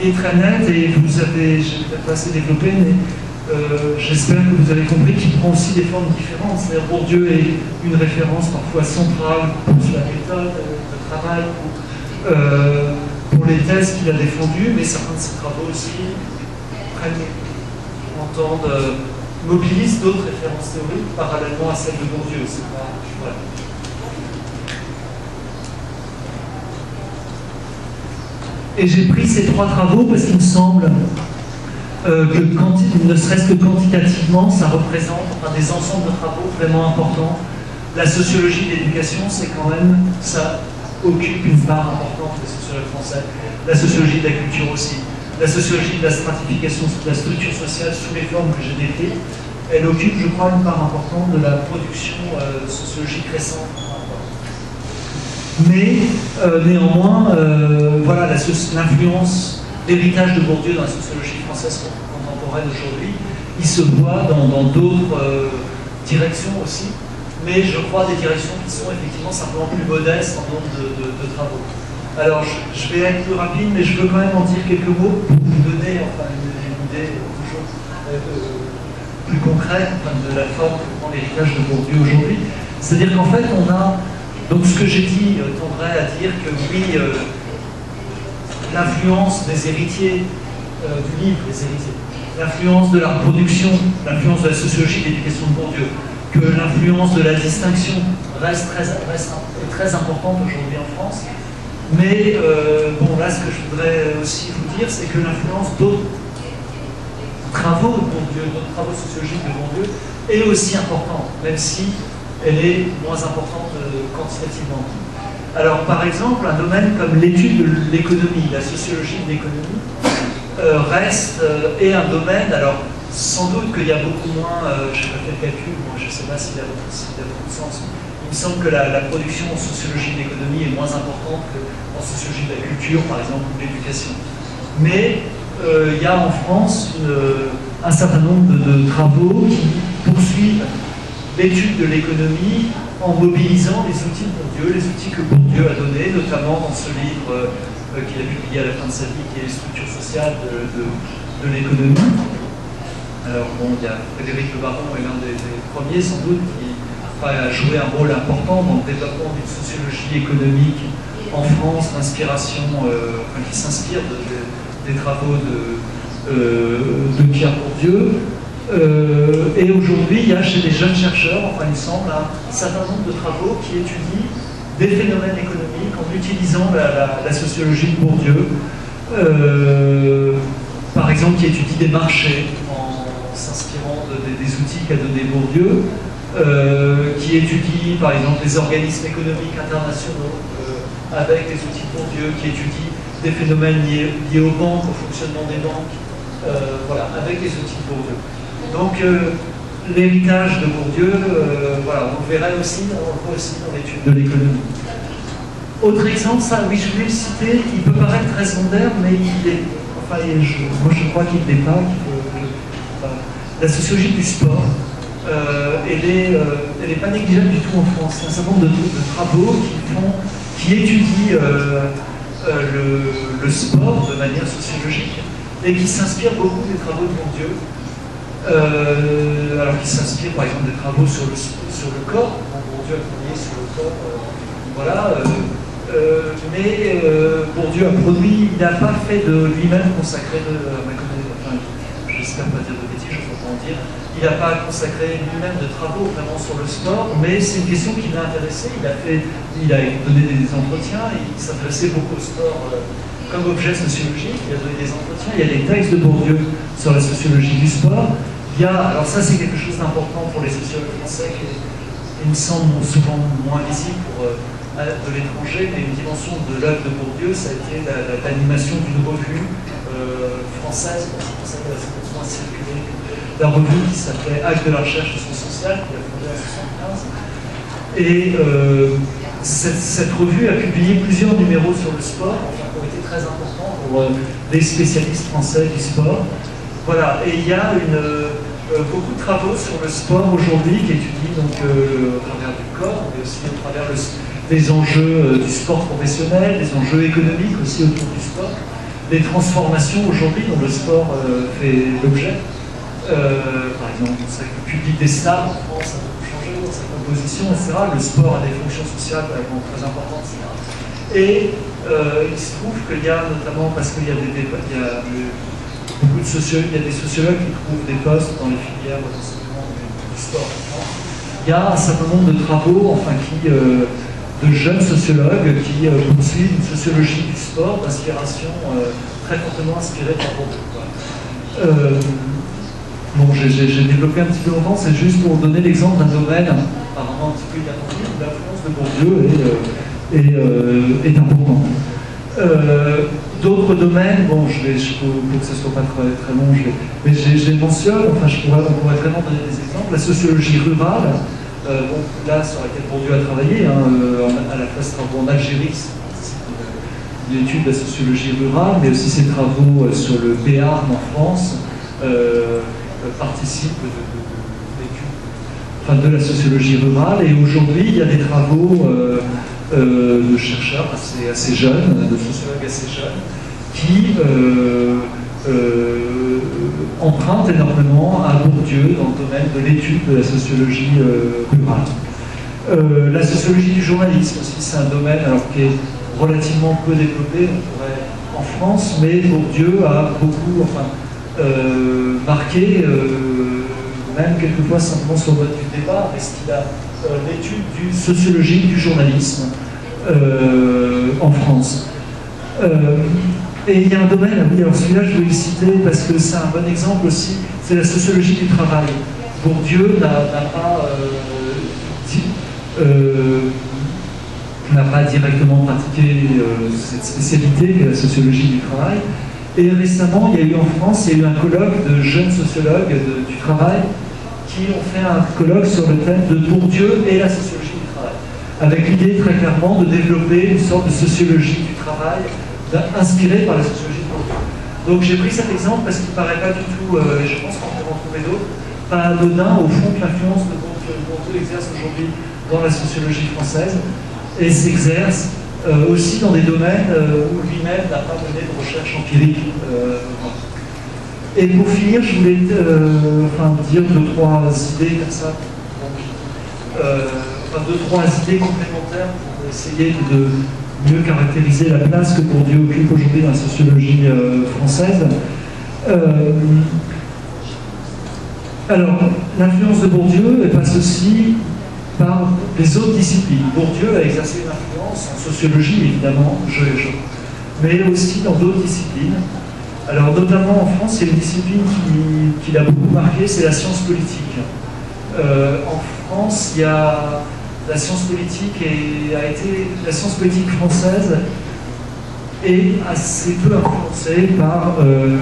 Il est très net et vous avez, je ne vais peut-être pas assez développé, mais j'espère que vous avez compris qu'il prend aussi des formes différentes. C'est-à-dire Bourdieu est une référence parfois centrale pour la méthode de travail, pour les thèses qu'il a défendues, mais certains de ses travaux aussi mobilisent d'autres références théoriques parallèlement à celles de Bourdieu. Voilà. Et j'ai pris ces 3 travaux parce qu'il me semble que, ne serait-ce que quantitativement, ça représente des ensembles de travaux vraiment importants. La sociologie de l'éducation, c'est quand même, ça occupe une part importante des sociologues français. La sociologie de la culture aussi. La sociologie de la stratification, de la structure sociale sous les formes que j'ai décrites, elle occupe, je crois, une part importante de la production sociologique récente. Mais néanmoins, voilà, l'influence, l'héritage de Bourdieu dans la sociologie française contemporaine aujourd'hui, il se voit dans d'autres directions aussi, mais je crois des directions qui sont effectivement simplement plus modestes en nombre de travaux. Alors je vais être plus rapide, mais je veux quand même en dire quelques mots pour vous donner une idée toujours plus concrète de la forme que prend l'héritage de Bourdieu aujourd'hui. C'est-à-dire qu'en fait, on a... Donc ce que j'ai dit tendrait à dire que oui, l'influence des héritiers du livre, les héritiers, l'influence de la reproduction, l'influence de la sociologie de l'éducation de Bourdieu, que l'influence de la distinction reste très importante aujourd'hui en France. Mais bon, là, ce que je voudrais aussi vous dire, c'est que l'influence d'autres travaux de Bourdieu, d'autres travaux sociologiques de Bourdieu, est aussi importante, même si elle est moins importante quantitativement. Alors, par exemple, un domaine comme l'étude de l'économie, la sociologie de l'économie, est un domaine, alors sans doute qu'il y a beaucoup moins, je n'ai pas fait le calcul, moi je ne sais pas s'il a beaucoup de sens, il me semble que la production en sociologie de l'économie est moins importante qu'en sociologie de la culture, par exemple, ou de l'éducation. Mais il y a en France un certain nombre de travaux qui poursuivent l'étude de l'économie en mobilisant les outils de Bourdieu, les outils que Bourdieu a donnés, notamment dans ce livre qu'il a publié à la fin de sa vie, qui est les structures sociales de l'économie. Alors bon, il y a Frédéric Le Baron est l'un des premiers sans doute qui a joué un rôle important dans le développement d'une sociologie économique en France, d'inspiration, qui s'inspire des travaux de Pierre Bourdieu. Et aujourd'hui, il y a chez les jeunes chercheurs, enfin il me semble, un certain nombre de travaux qui étudient des phénomènes économiques en utilisant la sociologie de Bourdieu. Par exemple, qui étudie des marchés en s'inspirant des outils qu'a donné Bourdieu, qui étudie par exemple les organismes économiques internationaux avec les outils de Bourdieu, qui étudie des phénomènes liés aux banques, au fonctionnement des banques, voilà, avec les outils de Bourdieu. Donc l'héritage de Bourdieu, voilà, on le verrait aussi, on le voit aussi dans l'étude de l'économie. Autre exemple, ça, oui, je voulais le citer, il peut paraître très secondaire, mais il est, enfin, moi je crois qu'il n'est pas. La sociologie du sport, elle est pas négligeable du tout en France. Il y a un certain nombre de travaux qui étudient le sport de manière sociologique et qui s'inspirent beaucoup des travaux de Bourdieu. Alors qu'il s'inspire par exemple des travaux sur le corps, Bourdieu a travaillé sur le corps, voilà, mais Bourdieu a produit, il n'a pas fait de lui-même consacré j'espère pas dire de bêtises, je ne peux pas en dire, il n'a pas consacré lui-même de travaux vraiment sur le sport, mais c'est une question qui l'a intéressé, il a donné des entretiens, il s'intéressait beaucoup au sport comme objet sociologique, il a donné des entretiens, il y a des textes de Bourdieu sur la sociologie du sport. Il y a, alors ça c'est quelque chose d'important pour les sociologues français qui il me semble souvent moins visible de l'étranger, mais une dimension de l'œuvre de Bourdieu, ça a été l'animation d'une revue française, c'est pour ça qu'elle a moins circulé, la revue qui s'appelait Actes de la recherche de sciences sociales, qui a fondé en 1975. Et cette revue a publié plusieurs numéros sur le sport, enfin, qui ont été très importants pour les spécialistes français du sport. Voilà, et il y a beaucoup de travaux sur le sport aujourd'hui qui étudient donc, au travers du corps, mais aussi au travers des enjeux du sport professionnel, des enjeux économiques aussi autour du sport, les transformations aujourd'hui dont le sport fait l'objet. Par exemple, c'est que le public des stars en France a beaucoup changé dans sa composition, etc. Le sport a des fonctions sociales très importantes, etc. Et il se trouve qu'il y a notamment, parce qu'il y a beaucoup de sociologues, il y a des sociologues qui trouvent des postes dans les filières d'enseignement du sport en France. Il y a un certain nombre de travaux, enfin, de jeunes sociologues qui poursuivent une sociologie du sport d'inspiration très fortement inspirée par Bourdieu. Bon, j'ai développé un petit peu longtemps, c'est juste pour donner l'exemple d'un domaine apparemment un petit peu inattendu où l'influence de Bourdieu est importante. D'autres domaines, bon, pour que ce ne soit pas très long, mais je les mentionne, enfin, on pourrait vraiment donner des exemples. La sociologie rurale, là, sur laquelle Bourdieu a travaillé, à la fois ses travaux en Algérie, c'est une étude de la sociologie rurale, mais aussi ses travaux sur le Béarn en France, participent de la sociologie rurale. Et aujourd'hui, il y a des travaux de chercheurs assez jeunes, de sociologues assez jeunes, qui empruntent énormément à Bourdieu dans le domaine de l'étude de la sociologie rurale. La sociologie du journalisme aussi, c'est un domaine qui est relativement peu développé en France, mais Bourdieu a beaucoup marqué, même quelquefois simplement sur le mode du débat, est-ce qu'il a l'étude sociologique du journalisme en France. Et il y a un domaine, oui, alors celui-là je vais le citer parce que c'est un bon exemple aussi, c'est la sociologie du travail. Bourdieu n'a pas directement pratiqué cette spécialité qui est la sociologie du travail. Et récemment, il y a eu en France, il y a eu un colloque de jeunes sociologues du travail qui ont fait un colloque sur le thème de Bourdieu et la sociologie du travail, avec l'idée très clairement de développer une sorte de sociologie du travail inspirée par la sociologie de Bourdieu. Donc j'ai pris cet exemple parce qu'il ne paraît pas du tout, et je pense qu'on peut en trouver d'autres, pas anodin au fond que l'influence de Bourdieu exerce aujourd'hui dans la sociologie française et s'exerce aussi dans des domaines où lui-même n'a pas mené de recherche empirique. Et pour finir, je voulais dire deux, trois idées comme ça, deux, trois idées complémentaires pour essayer de mieux caractériser la place que Bourdieu occupe aujourd'hui dans la sociologie française. Alors, l'influence de Bourdieu passe aussi par les autres disciplines. Bourdieu a exercé une influence en sociologie, évidemment, mais aussi dans d'autres disciplines. Alors, notamment en France, il y a une discipline qui l'a beaucoup marqué, c'est la science politique. En France, il y a la science politique la science politique française est assez peu influencée par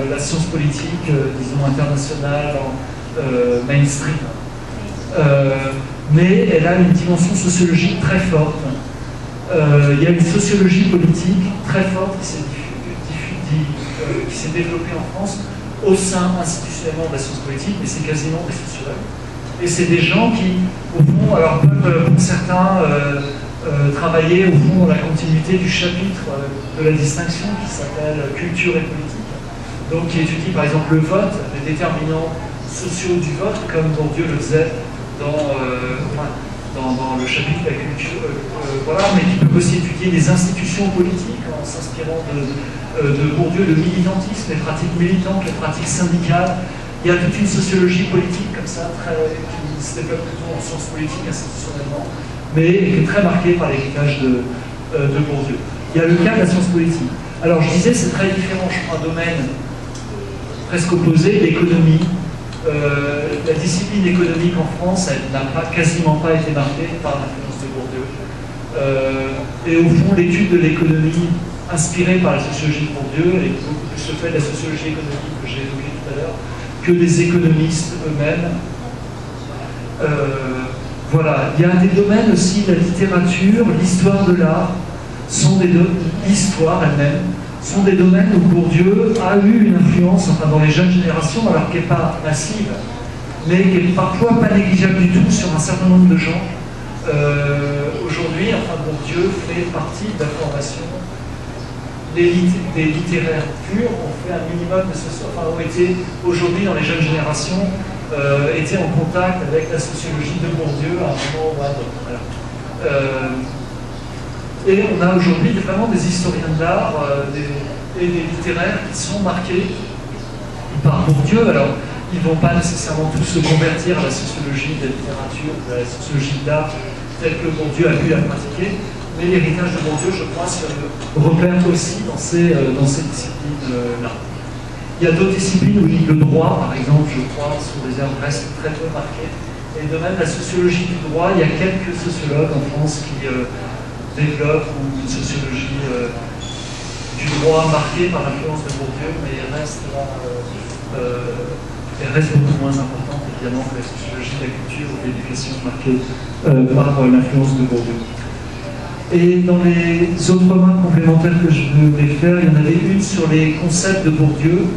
la science politique, disons, internationale, mainstream. Mais elle a une dimension sociologique très forte. Il y a une sociologie politique très forte qui s'est développée en France au sein institutionnellement de la science politique, mais c'est quasiment des sociologues. Et c'est des gens qui, au fond, alors peuvent pour certains travailler au fond dans la continuité du chapitre de la distinction qui s'appelle culture et politique. Donc qui étudie par exemple le vote, les déterminants sociaux du vote, comme Bourdieu le faisait dans le chapitre de la culture, voilà, mais qui peut aussi étudier les institutions politiques en s'inspirant de Bourdieu, le militantisme, les pratiques militantes, les pratiques syndicales. Il y a toute une sociologie politique comme ça, qui se développe plutôt en sciences politiques institutionnellement, mais qui est très marquée par l'héritage de Bourdieu. Il y a le cas de la science politique. Alors je disais, c'est très différent, je crois, un domaine presque opposé, l'économie. La discipline économique en France, elle n'a quasiment pas été marquée par l'influence de Bourdieu. Et au fond, l'étude de l'économie inspirée par la sociologie de Bourdieu est beaucoup plus le fait de la sociologie économique que j'ai évoquée tout à l'heure que des économistes eux-mêmes. Voilà, il y a des domaines aussi, la littérature, l'histoire de l'art, l'histoire elle-même, sont des domaines où Bourdieu a eu une influence, enfin dans les jeunes générations, alors qu'elle n'est pas massive, mais qui est parfois pas négligeable du tout sur un certain nombre de gens. Aujourd'hui, enfin, Bourdieu fait partie de la formation des littéraires purs, ont fait un minimum de ont été aujourd'hui dans les jeunes générations, étaient en contact avec la sociologie de Bourdieu à un moment ou à un autre. Voilà. Et on a aujourd'hui vraiment des historiens de l'art et des littéraires qui sont marqués par Bourdieu. Alors, ils ne vont pas nécessairement tous se convertir à la sociologie de la littérature, à la sociologie de l'art, telle que Bourdieu a pu la pratiquer, mais l'héritage de Bourdieu, je crois, se repère aussi dans ces disciplines-là. Il y a d'autres disciplines où le droit, par exemple, je crois, sur des œuvres restent très peu marquées. Et de même, la sociologie du droit, il y a quelques sociologues en France qui développent une sociologie du droit marquée par l'influence de Bourdieu, mais elle reste beaucoup moins importante, évidemment, que la sociologie de la culture ou de l'éducation marquée par l'influence de Bourdieu. Et dans les autres remarques complémentaires que je voulais faire, il y en avait une sur les concepts de Bourdieu.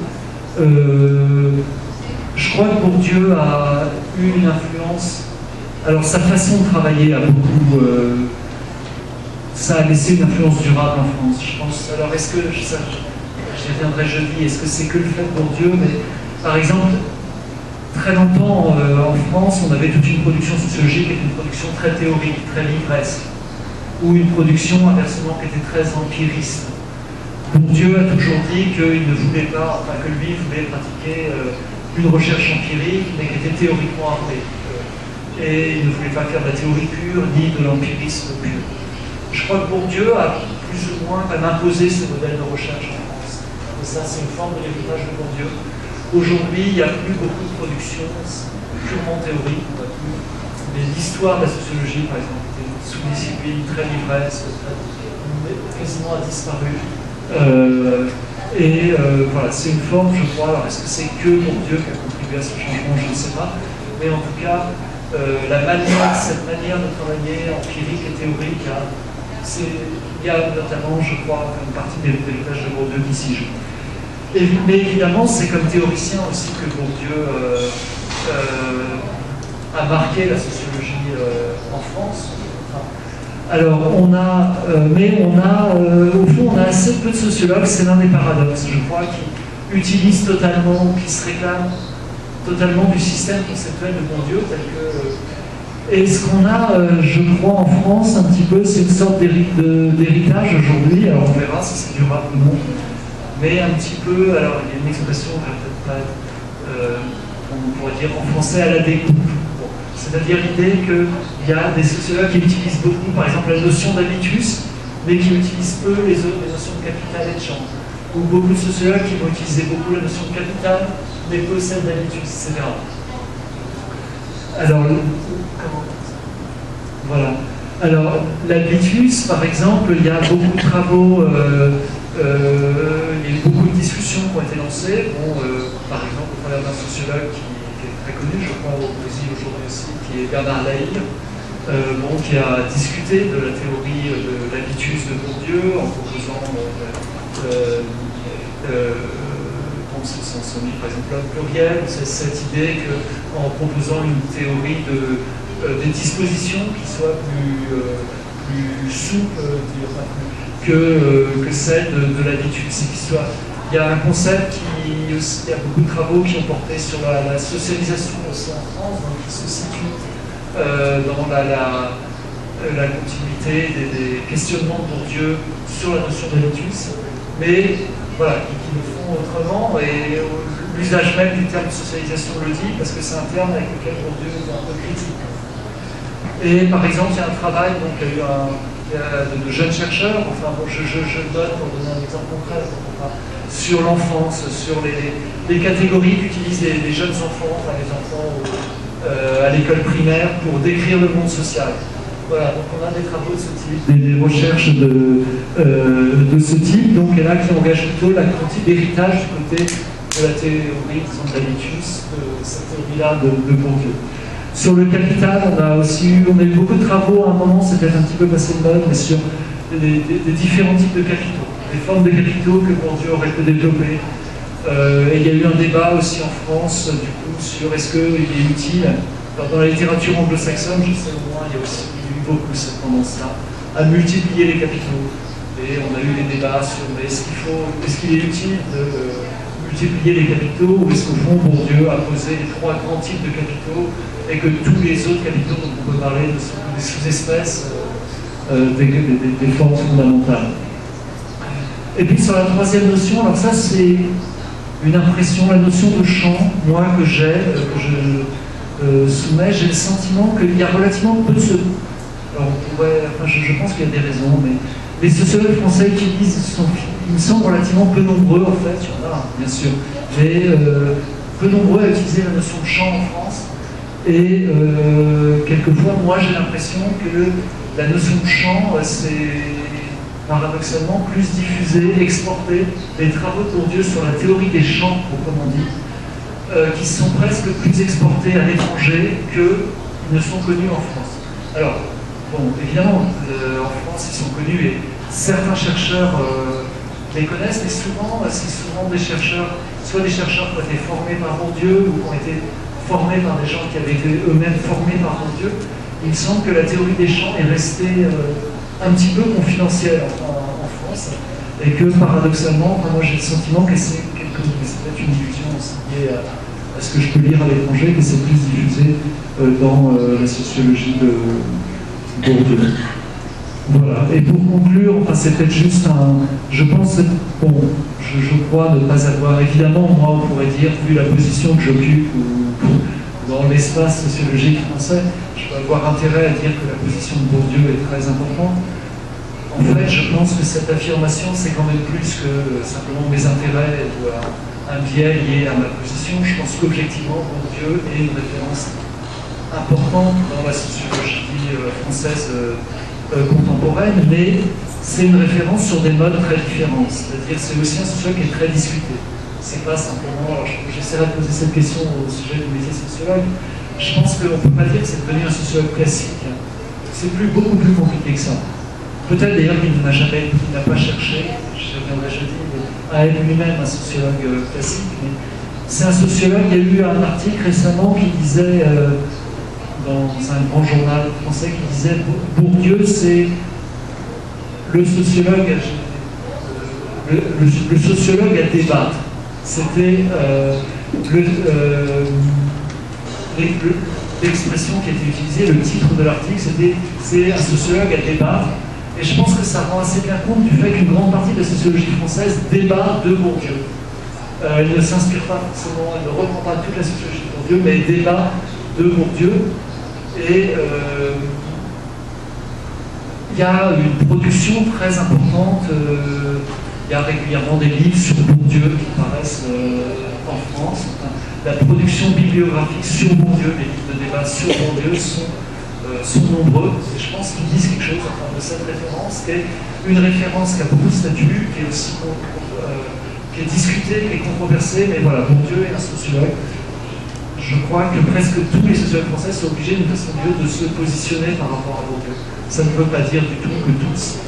Je crois que Bourdieu a eu une influence. Alors sa façon de travailler a beaucoup. Ça a laissé une influence durable en France, je pense. Alors est-ce que, j'y reviendrai jeudi, est-ce que c'est que le fait de Bourdieu, mais par exemple, très longtemps en France, on avait toute une production sociologique qui était une production très théorique, très livresque, ou une production inversement qui était très empiriste. Bourdieu a toujours dit qu'il ne voulait pas, enfin que lui voulait pratiquer une recherche empirique, mais qui était théoriquement armée. Et il ne voulait pas faire de la théorie pure, ni de l'empirisme pur. Je crois que Bourdieu a plus ou moins imposé ce modèle de recherche en France. Et ça, c'est une forme de l'héritage de Bourdieu. Aujourd'hui, il n'y a plus beaucoup de production purement théorique, mais l'histoire de la sociologie, par exemple, était une sous-discipline très livresque, quasiment a disparu. Voilà, c'est une forme, je crois. Alors, est-ce que c'est que Bourdieu qui a contribué à ce changement? Je ne sais pas. Mais en tout cas, cette manière de travailler empirique et théorique, il y a notamment, je crois, une partie des héritages de Bourdieu qui s'y joue. Mais évidemment, c'est comme théoricien aussi que Bourdieu a marqué la sociologie en France. Alors, au fond, on a assez peu de sociologues, c'est l'un des paradoxes, je crois, qui utilisent totalement, qui se réclament totalement du système conceptuel de Bourdieu, tel que... Et ce qu'on a, je crois, en France, un petit peu, c'est une sorte d'héritage aujourd'hui, alors on verra si c'est durable ou non, mais un petit peu, alors il y a une expression, peut-être pas, on pourrait dire en français, à la découpe. C'est-à-dire l'idée qu'il y a des sociologues qui utilisent beaucoup, par exemple, la notion d'habitus, mais qui utilisent peu les notions de capital et de champ. Ou beaucoup de sociologues qui vont utiliser beaucoup la notion de capital, mais peu celle d'habitus, etc. Alors, voilà. Alors, l'habitus, par exemple, il y a beaucoup de travaux, il y a eu beaucoup de discussions qui ont été lancées. Bon, par exemple, au travers d'un sociologue qui est très connu, je crois, au Brésil aujourd'hui aussi, qui est Bernard Lahire, qui a discuté de la théorie de l'habitus de Bourdieu en proposant par exemple l'homme pluriel, c'est cette idée qu'en proposant une théorie des dispositions qui soit plus souple que celle de l'habitus. Il y a un concept il y a beaucoup de travaux qui ont porté sur la socialisation aussi en France, donc qui se situe dans la continuité des questionnements de Bourdieu sur la notion d'habitus, mais voilà, qui le font autrement, et l'usage même du terme socialisation le dit, parce que c'est un terme avec lequel Bourdieu est un peu critique. Et par exemple, il y a un travail, donc il y a eu de jeunes chercheurs, enfin bon, je donne pour donner un exemple concret, sur l'enfance, sur les catégories qu'utilisent les jeunes enfants, enfin les enfants à l'école primaire, pour décrire le monde social. Voilà, donc on a des travaux de ce type, des recherches de ce type, donc et là qui engagent plutôt la critique d'héritage du côté de la théorie de l'habitus, cette théorie-là de Bourdieu. Sur le capital, on a eu beaucoup de travaux, à un moment c'était un petit peu passé de mode, mais sur des différents types de capitaux, des formes de capitaux que Bourdieu aurait pu développer. Et il y a eu un débat aussi en France, du coup, sur est-ce qu'il est utile. Alors, dans la littérature anglo-saxonne, je sais au moins, il y a eu beaucoup cette tendance-là, à multiplier les capitaux. Et on a eu des débats sur est-ce qu'il est utile de multiplier les capitaux, ou est-ce qu'au fond, Bourdieu a posé les 3 grands types de capitaux, et que tous les autres capitaux dont on peut parler sont des sous-espèces des formes fondamentales. Et puis sur la troisième notion, alors ça c'est une impression, la notion de champ, moi que je soumets, j'ai le sentiment qu'il y a relativement peu de alors on pourrait, je pense qu'il y a des raisons, mais les sociologues français qui disent, ils me semblent relativement peu nombreux en fait, il y en a bien sûr, mais peu nombreux à utiliser la notion de champ en France. Et quelquefois, moi j'ai l'impression que la notion de champ, c'est paradoxalement plus diffusé, exporté. Les travaux de Bourdieu sur la théorie des champs, proprement dit, qui sont presque plus exportés à l'étranger qu'ils ne sont connus en France. Alors, bon, évidemment, en France, ils sont connus et certains chercheurs les connaissent, mais souvent, c'est souvent des chercheurs, soit des chercheurs qui ont été formés par Bourdieu ou qui ont été formés par des gens qui avaient été eux-mêmes formés par Bourdieu. Il me semble que la théorie des champs est restée un petit peu confidentielle en France, et que paradoxalement, moi j'ai le sentiment que c'est peut-être une illusion aussi liée à ce que je peux lire à l'étranger, que c'est plus diffusé dans la sociologie de Bourdieu. Voilà. Et pour conclure, enfin c'est peut-être juste je pense, bon, je crois ne pas avoir, évidemment, moi on pourrait dire, vu la position que j'occupe dans l'espace sociologique français, je peux avoir intérêt à dire que la position de Bourdieu est très importante. En fait, je pense que cette affirmation, c'est quand même plus que simplement mes intérêts ou un biais lié à ma position. Je pense qu'objectivement, Bourdieu est une référence importante dans la sociologie française contemporaine, mais c'est une référence sur des modes très différents. C'est-à-dire c'est aussi un sociologue qui est très discuté. C'est pas simplement, alors j'essaierai de poser cette question au sujet du métier sociologue, je pense qu'on ne peut pas dire que c'est devenu un sociologue classique. C'est beaucoup plus compliqué que ça. Peut-être d'ailleurs qu'il n'a pas cherché, je reviendrai jeudi, à être lui-même un sociologue classique, mais c'est un sociologue, il y a eu un article récemment qui disait dans un grand journal français qui disait Bourdieu, c'est le sociologue à débattre. C'était l'expression qui était utilisée, le titre de l'article, c'était c'est un sociologue à débattre. Et je pense que ça rend assez bien compte du fait qu'une grande partie de la sociologie française débat de Bourdieu. Elle ne s'inspire pas forcément, elle ne reprend pas toute la sociologie de Bourdieu, mais elle débat de Bourdieu. Et il y a une production très importante, il y a régulièrement des livres sur Bourdieu qui paraissent en France. La production bibliographique sur Bourdieu, les livres de débat sur Bourdieu sont nombreux, et je pense qu'ils disent quelque chose en termes de cette référence, qui est une référence qui a beaucoup de statut, qui est aussi qui est discutée, qui est controversée, mais voilà, Bourdieu est un sociologue. Je crois que presque tous les sociologues français sont obligés d'une façon ou d'une autre de se positionner par rapport à Bourdieu. Ça ne veut pas dire du tout que tous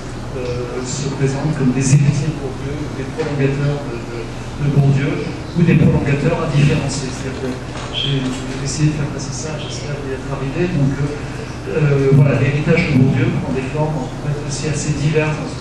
se présentent comme des héritiers de Bourdieu, ou des prolongateurs de Bourdieu, ou des prolongateurs indifférenciés. C'est-à-dire que j'ai essayé de faire passer ça, j'espère y être arrivé. Donc voilà, l'héritage de Bourdieu prend des formes en fait aussi assez diverses dans